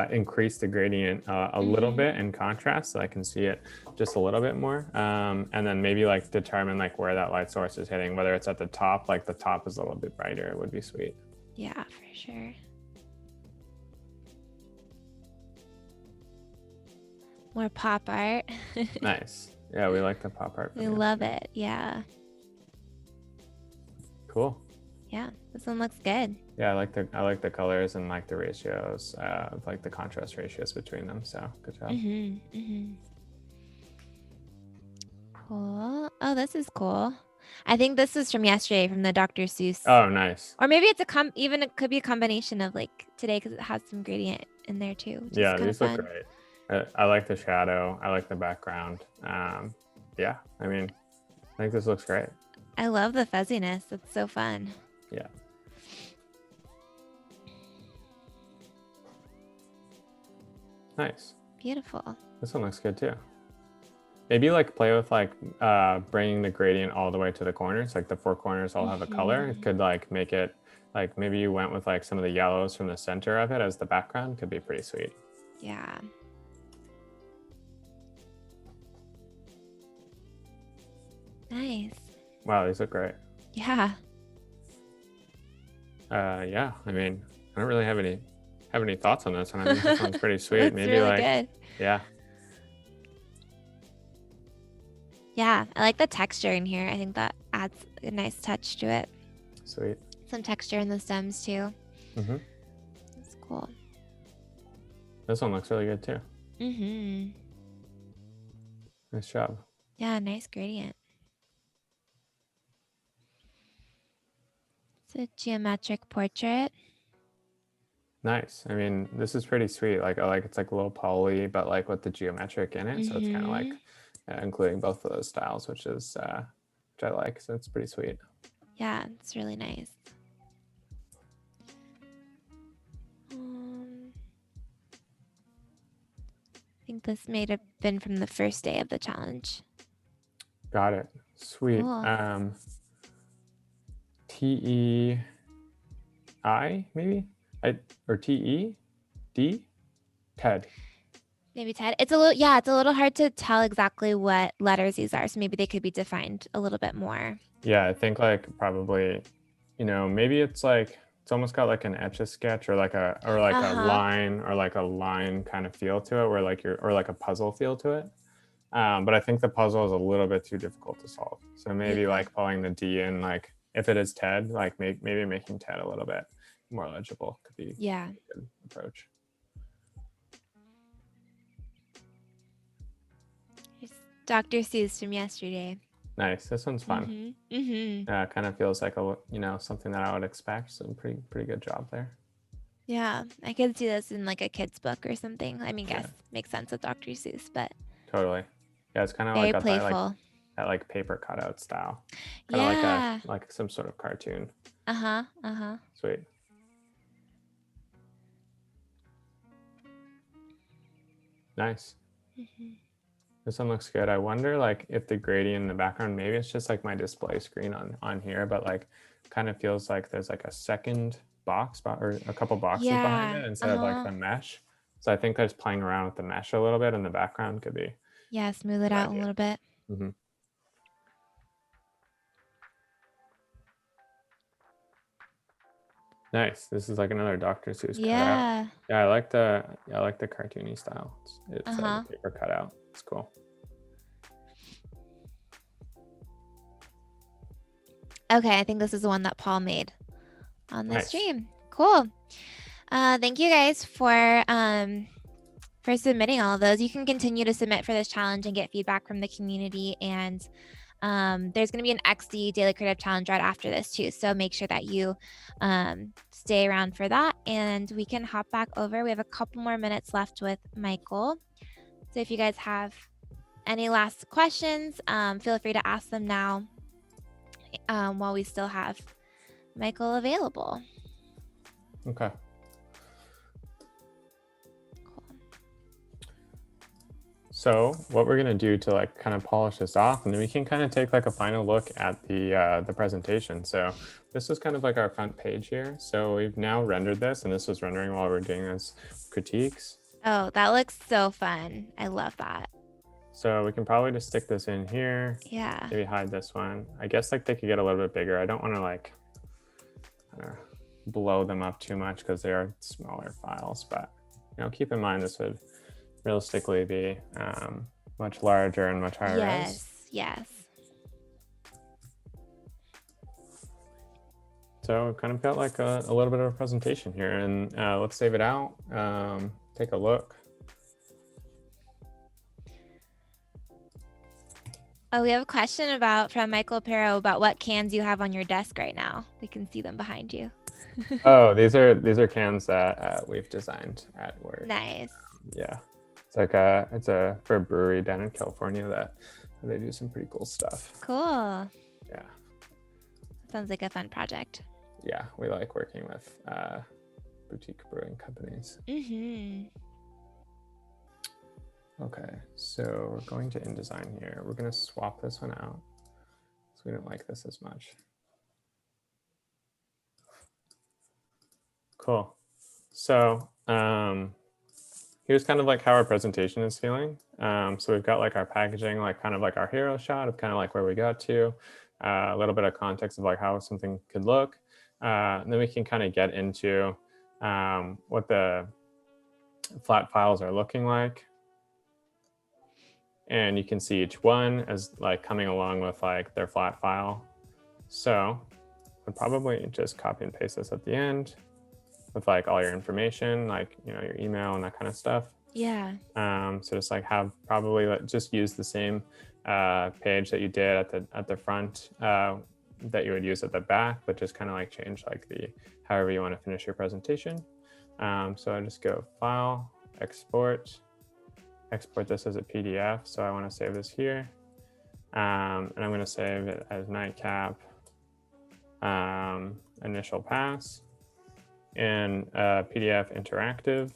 increase the gradient a little bit in contrast so I can see it just a little bit more. And then maybe like determine like where that light source is hitting, whether it's at the top, like the top is a little bit brighter, it would be sweet. Yeah, for sure. More pop art. Nice. Yeah, we like the pop art. We love it. Yeah. Cool. Yeah, This one looks good. Yeah, I like the colors and like the ratios, like the contrast ratios between them. So good job. Cool. Oh, this is cool. I think this is from yesterday from the Dr. Seuss. Oh, nice. Or maybe it's even it could be a combination of like today because it has some gradient in there too. Which Yeah, is kind these of look fun. great. I like the shadow. I like the background. Yeah, I mean, I think this looks great. I love the fuzziness. It's so fun. Yeah. Nice. Beautiful. This one looks good too. Maybe like play with like bringing the gradient all the way to the corners. Like the four corners all have a color. It could like make it like maybe you went with like some of the yellows from the center of it as the background. Could be pretty sweet. Yeah. Nice. Wow, these look great. Yeah. Yeah, I mean, I don't really have any thoughts on this one. I think this one's pretty sweet. Maybe really like good. Yeah. Yeah, I like the texture in here. I think that adds a nice touch to it. Sweet. Some texture in the stems too. Mm-hmm. That's cool. This one looks really good too. Mm-hmm. Nice job. Yeah, nice gradient. It's a geometric portrait. Nice. I mean, this is pretty sweet. Like, I like it's like a little poly, but like with the geometric in it. So it's kind of like including both of those styles, which I like. So it's pretty sweet. Yeah, it's really nice. I think this may have been from the first day of the challenge. Got it. Sweet. Cool. TEI maybe? Or TED? TED. Maybe Ted. It's a little hard to tell exactly what letters these are. So maybe they could be defined a little bit more. Yeah, I think like probably, maybe it's like it's almost got like an etch-a-sketch or like a line kind of feel to it, where like or like a puzzle feel to it. But I think the puzzle is a little bit too difficult to solve. So maybe like pulling the D in, like if it is TED, like maybe making TED a little bit more legible could be a good approach. Here's Dr. Seuss from yesterday. Nice. This one's fun. Kind of feels like something that I would expect. So pretty good job there. Yeah, I could see this in like a kid's book or something. I mean, guess makes sense with Dr. Seuss, but totally. Yeah, it's kind of very like playful. That like paper cutout style. Kind of like some sort of cartoon. Sweet. Nice. This one looks good. I wonder like if the gradient in the background, maybe it's just like my display screen on here, but like kind of feels like there's like a second box or a couple boxes behind it instead of like the mesh. So I think just playing around with the mesh a little bit in the background could be. Yeah, smooth it out a little bit. Nice. This is like another Dr. Seuss cutout. Yeah, I like the cartoony style. It's a paper cutout. It's cool. Okay, I think this is the one that Paul made on the stream. Cool. Thank you guys for submitting all of those. You can continue to submit for this challenge and get feedback from the community. And there's going to be an XD Daily Creative Challenge right after this too. So make sure that you stay around for that. And we can hop back over. We have a couple more minutes left with Michael. So if you guys have any last questions, feel free to ask them now while we still have Michael available. Okay. So what we're gonna do to like kind of polish this off, and then we can kind of take like a final look at the presentation. So this is kind of like our front page here. So we've now rendered this, and this was rendering while we're doing this critiques. Oh, that looks so fun. I love that. So we can probably just stick this in here. Yeah. Maybe hide this one. I guess like they could get a little bit bigger. I don't want to like blow them up too much because they are smaller files, but keep in mind this would realistically be much larger and much higher res. Yes. So kind of got like a little bit of a presentation here, and let's save it out, take a look. Oh, we have a question from Michael Pero about what cans you have on your desk right now. We can see them behind you. Oh, these are cans that we've designed at work. Nice. Yeah, it's for a brewery down in California that they do some pretty cool stuff. Cool. Yeah. Sounds like a fun project. Yeah, we like working with boutique brewing companies. Okay, so we're going to InDesign here. We're going to swap this one out because we don't like this as much. Cool. So here's kind of like how our presentation is feeling. So we've got like our packaging, like kind of like our hero shot of kind of like where we got to, a little bit of context of like how something could look. And then we can kind of get into what the flat files are looking like. And you can see each one as like coming along with like their flat file. So I'd probably just copy and paste this at the end with like all your information, like, you know, your email and that kind of stuff. Yeah. So just like have probably just use the same page that you did at the front that you would use at the back, but just kind of like change like however you want to finish your presentation. So I just go File, Export this as a PDF. So I want to save this here. And I'm going to save it as Nightcap initial pass and PDF interactive.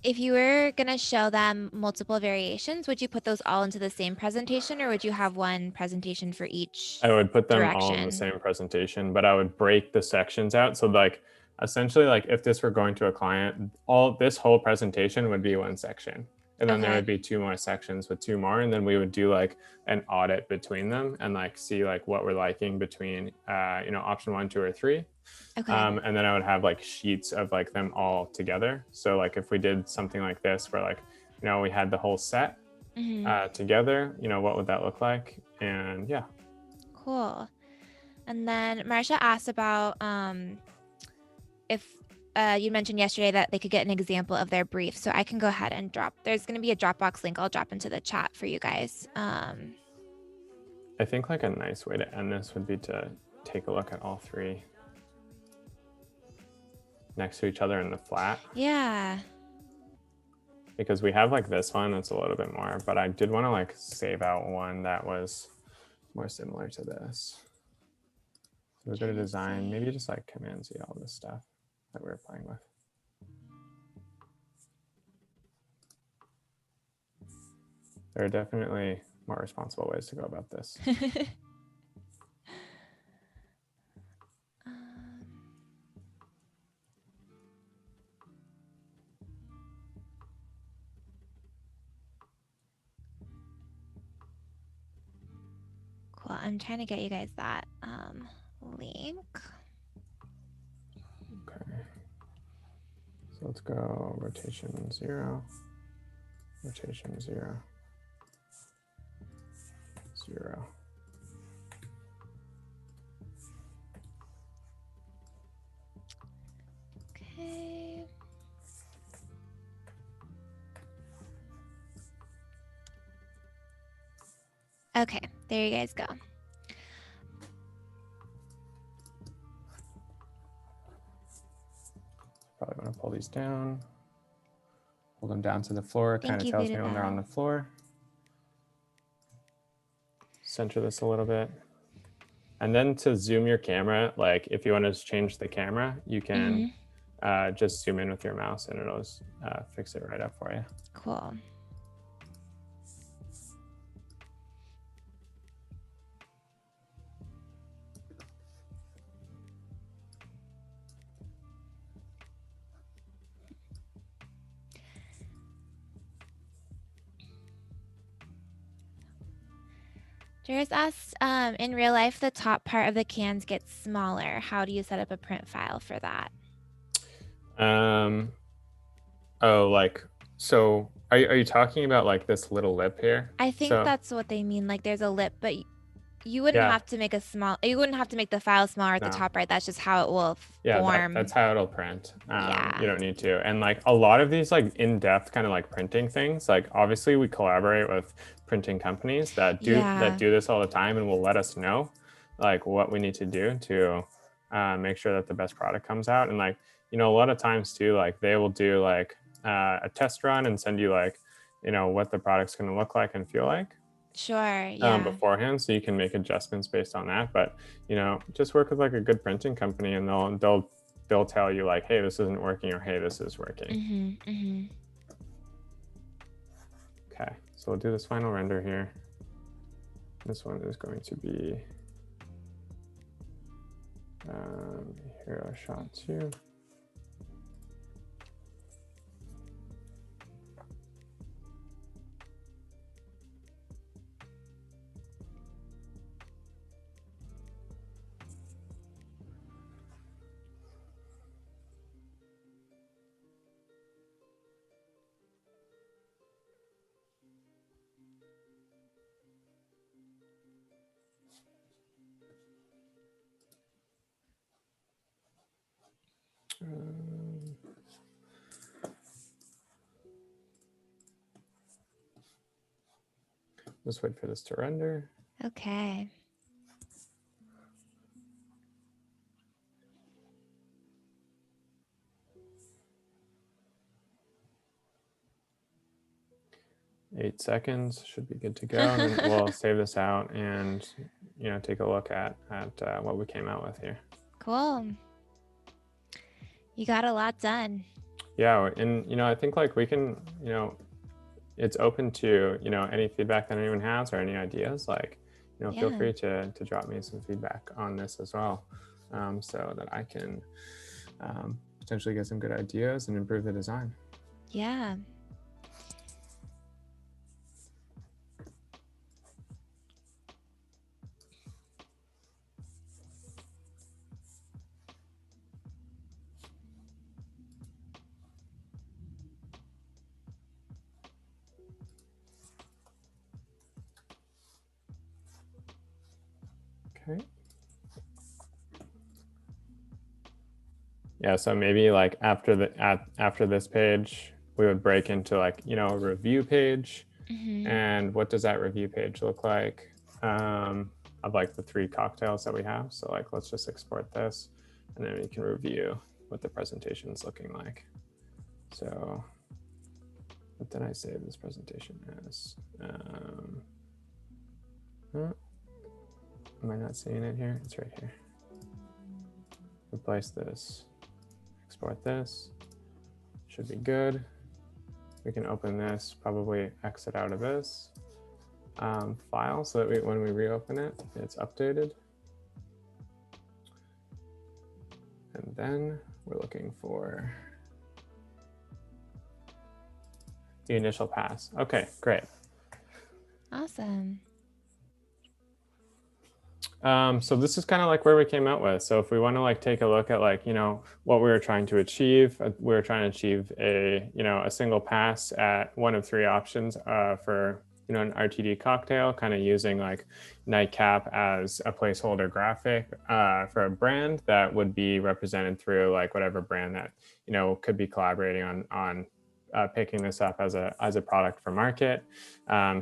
If you were going to show them multiple variations, would you put those all into the same presentation, or would you have one presentation for each I would put them direction? all in the same presentation, but I would break the sections out. So like essentially, like if this were going to a client, this whole presentation would be one section. And then there would be 2 more sections with 2 more. And then we would do like an audit between them and like see like what we're liking between, you know, option 1, 2, or 3. Okay. And then I would have like sheets of like them all together. So like if we did something like this where like, you know, we had the whole set together, you know, what would that look like? And yeah. Cool. And then Marsha asked about if you mentioned yesterday that they could get an example of their brief. So I can go ahead and there's going to be a Dropbox link I'll drop into the chat for you guys. I think like a nice way to end this would be to take a look at all 3 next to each other in the flat. Yeah. Because we have like this one that's a little bit more, but I did want to like save out one that was more similar to this. So we're going to design, maybe just like Command Z all this stuff that we're playing with. There are definitely more responsible ways to go about this. Cool. I'm trying to get you guys that link. Okay. So let's go rotation 0, rotation 0, 0. Okay. Okay, there you guys go. Probably want to pull these down, hold them down to the floor. It kind of tells me when they're on the floor. Center this a little bit. And then to zoom your camera, like if you want to change the camera, you can just zoom in with your mouse and it'll fix it right up for you. Cool. Jairus asked, in real life, the top part of the cans gets smaller. How do you set up a print file for that? Oh, like, so are you talking about like this little lip here? I think that's what they mean. Like there's a lip, but you wouldn't have to make you wouldn't have to make the file smaller at the top right. That's just how it will form. That's how it'll print. Yeah. You don't need to. And like a lot of these like in-depth kind of like printing things, like obviously we collaborate with printing companies that do this all the time and will let us know like what we need to do to make sure that the best product comes out. And like, you know, a lot of times too, like they will do like a test run and send you like, you know, what the product's going to look like and feel like. Sure. Yeah. Beforehand, so you can make adjustments based on that. But you know, just work with like a good printing company, and they'll tell you like, hey, this isn't working, or hey, this is working. Okay, so we'll do this final render here. This one is going to be hero shot 2. Just wait for this to render. Okay. Eight seconds should be good to go. And then we'll save this out and, you know, take a look at what we came out with here. Cool. You got a lot done. Yeah, and you know, I think like we can, you know, it's open to, you know, any feedback that anyone has or any ideas. Like, you know, feel free to drop me some feedback on this as well, so that I can potentially get some good ideas and improve the design. Yeah. Okay. Yeah, so maybe like after this page, we would break into like, you know, a review page. And what does that review page look like of like the 3 cocktails that we have? So like, let's just export this and then we can review what the presentation is looking like. So what did I save this presentation as? Am I not seeing it here? It's right here. Replace this, export this, should be good. We can open this, probably exit out of this file so that when we reopen it, it's updated. And then we're looking for the initial pass. Okay, great. Awesome. So this is kind of like where we came out with. So if we want to like take a look at like, you know, what we were trying to achieve, we were trying to achieve a, you know, a single pass at one of 3 options for, you know, an RTD cocktail, kind of using like Nightcap as a placeholder graphic for a brand that would be represented through like whatever brand that, you know, could be collaborating on picking this up as a product for market.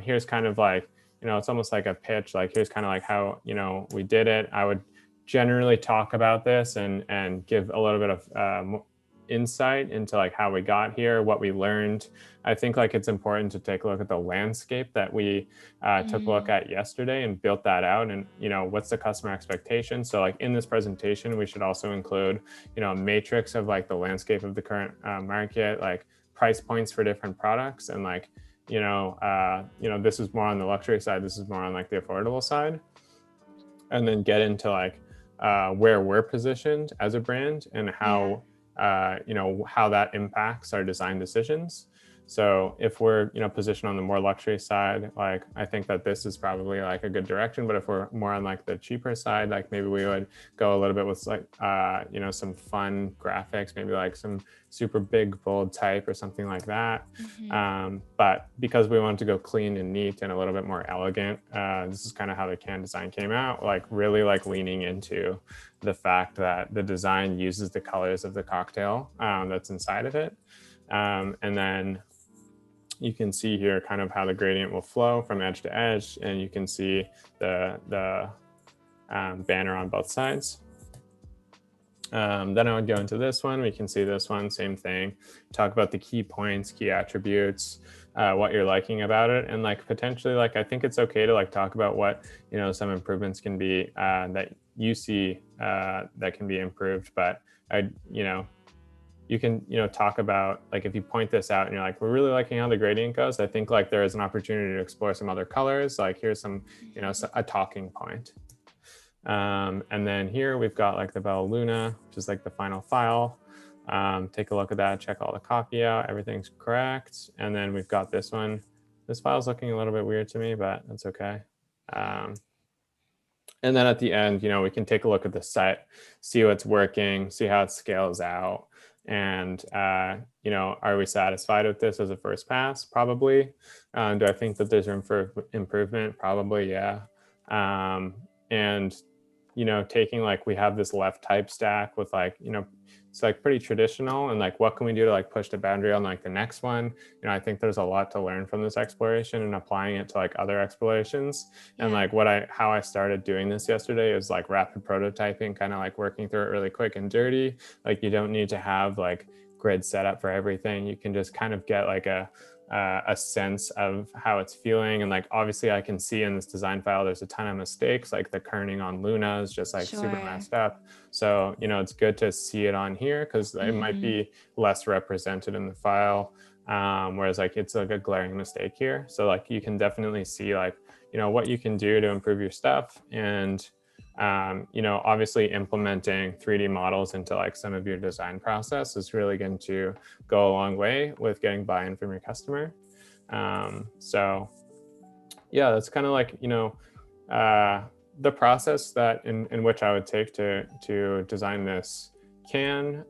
Here's kind of like, you know, it's almost like a pitch, like here's kind of like how, you know, we did it. I would generally talk about this and give a little bit of insight into like how we got here, what we learned. I think like it's important to take a look at the landscape that we took a look at yesterday and built that out. And, you know, what's the customer expectation? So like in this presentation, we should also include, you know, a matrix of like the landscape of the current market, like price points for different products, and like, you know, this is more on the luxury side. This is more on like the affordable side, and then get into like where we're positioned as a brand and how, you know, how that impacts our design decisions. So if we're, positioned on the more luxury side, like I think that this is probably like a good direction. But if we're more on like the cheaper side, like maybe we would go a little bit with like, some fun graphics, maybe like some super big bold type or something like that. But because we wanted to go clean and neat and a little bit more elegant, this is kind of how the can design came out, like really like leaning into the fact that the design uses the colors of the cocktail that's inside of it. And then you can see here kind of how the gradient will flow from edge to edge, and you can see the banner on both sides. Then I would go into this one. We can see this one, same thing. Talk about the key points, key attributes, what you're liking about it, and like potentially, like I think it's okay to like talk about what some improvements can be that you see that can be improved. But you can talk about like if you point this out and you're like, we're really liking how the gradient goes. I think like there is an opportunity to explore some other colors. Like here's some a talking point. And then here we've got like the Bella Luna, which is like the final file. Take a look at that, check all the copy out, everything's correct. And then we've got this one. This file's looking a little bit weird to me, but that's okay. And then at the end, we can take a look at the set, see what's working, see how it scales out. And, are we satisfied with this as a first pass? Probably. Do I think that there's room for improvement? Probably, yeah. And taking like, we have this left type stack with like, it's like pretty traditional, and like what can we do to like push the boundary on like the next one? I think there's a lot to learn from this exploration and applying it to like other explorations. And like how I started doing this yesterday is like rapid prototyping, kind of like working through it really quick and dirty. Like you don't need to have like grid setup for everything. You can just kind of get like a sense of how it's feeling. And like obviously I can see in this design file there's a ton of mistakes, like the kerning on Luna is just like super messed up. So it's good to see it on here because it might be less represented in the file, whereas like it's like a glaring mistake here. So like you can definitely see like what you can do to improve your stuff. And obviously implementing 3D models into like some of your design process is really going to go a long way with getting buy-in from your customer. So yeah, that's kind of like, the process that in which I would take to design this can.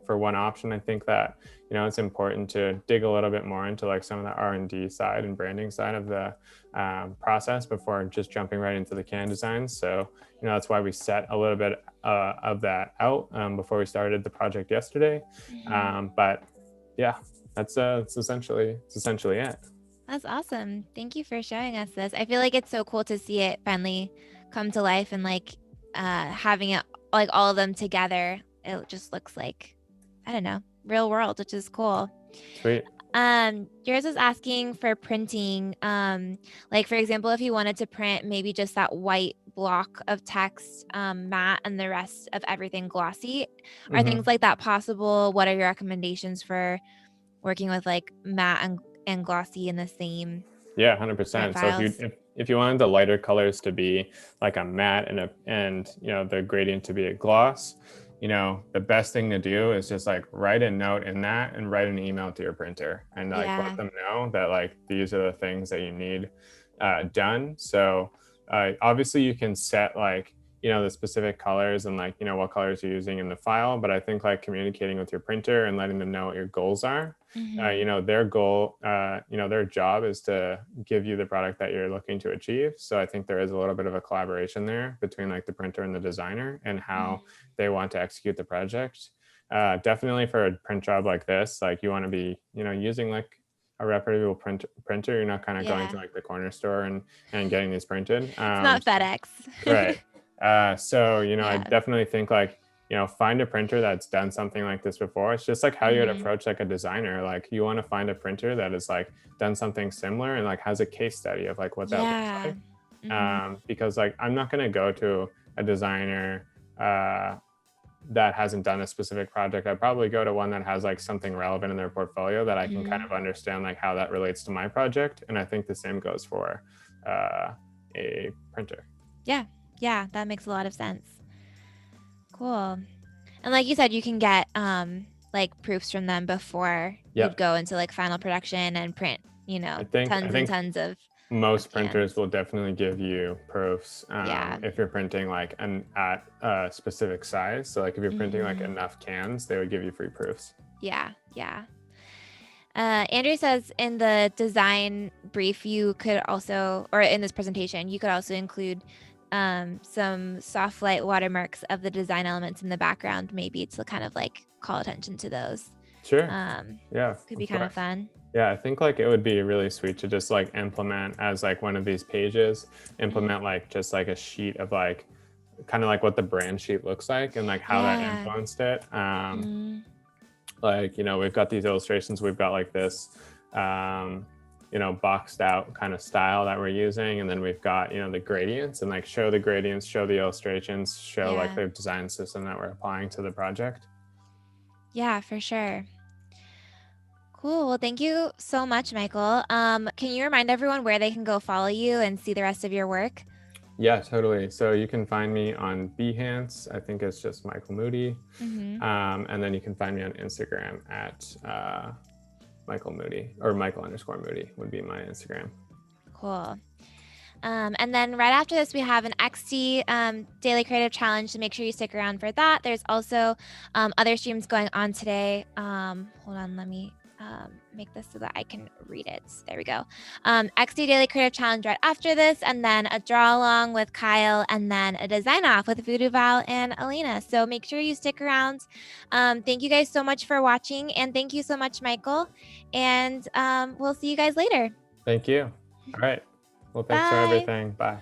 For one option, I think that, it's important to dig a little bit more into like some of the R&D side and branding side of the process before just jumping right into the can design. So, that's why we set a little bit of that out before we started the project yesterday. But yeah, that's essentially it. That's awesome. Thank you for showing us this. I feel like it's so cool to see it finally come to life and like having it like all of them together. It just looks like, I don't know, real world, which is cool. Sweet. Yours is asking for printing. Like for example, if you wanted to print maybe just that white block of text matte and the rest of everything glossy, are things like that possible? What are your recommendations for working with like matte and glossy in the same? Yeah, 100%. So if you wanted the lighter colors to be like a matte and the gradient to be a gloss, the best thing to do is just like write a note in that and write an email to your printer and like let them know that like these are the things that you need done. So obviously you can set like the specific colors and like what colors you're using in the file, but I think like communicating with your printer and letting them know what your goals are. Their goal, their job is to give you the product that you're looking to achieve. So I think there is a little bit of a collaboration there between like the printer and the designer and how they want to execute the project. Definitely for a print job like this, like you want to be using like a reputable printer. You're not kind of going to like the corner store and getting these printed. It's not FedEx. Right. So I definitely think like find a printer that's done something like this before. It's just like how you would approach like a designer. Like you want to find a printer that is like done something similar and like has a case study of like what that looks like. Because like I'm not going to go to a designer that hasn't done a specific project. I'd probably go to one that has like something relevant in their portfolio that I can kind of understand like how that relates to my project. And I think the same goes for a printer. Yeah, that makes a lot of sense. Cool. And like you said, you can get like proofs from them before Yep. you'd go into like final production and print, you know, I think and tons of most cans. printers will definitely give you proofs if you're printing like at a specific size. So like if you're printing like enough cans, they would give you free proofs. Yeah. Andrew says in the design brief, you could also, or in this presentation, you could also include some soft light watermarks of the design elements in the background, maybe to kind of like call attention to those. Sure. Yeah. Could be kind of fun. Yeah, I think like it would be really sweet to just like implement as like one of these pages, implement like just like a sheet of like kind of like what the brand sheet looks like and like how that influenced it. Like, you know, we've got these illustrations, we've got like this, you know, boxed out kind of style that we're using. And then we've got, you know, the gradients and like show the gradients, show the illustrations, show like the design system that we're applying to the project. Yeah, for sure. Cool. Well, thank you so much, Michael. Can you remind everyone where they can go follow you and see the rest of your work? Yeah, totally. So you can find me on Behance. I think it's just Michael Moodie. And then you can find me on Instagram at Michael Moodie, or Michael_Moodie would be my Instagram. Cool. And then right after this, we have an XD Daily Creative Challenge, so make sure you stick around for that. There's also other streams going on today. Hold on, let me make this so that I can read it. There we go. XD Daily Creative Challenge right after this, and then a draw along with Kyle, and then a design off with Voodoo Val and Alina. So make sure you stick around. Thank you guys so much for watching, and thank you so much, Michael. And we'll see you guys later. Thank you. All right. Well, thanks for everything. Bye.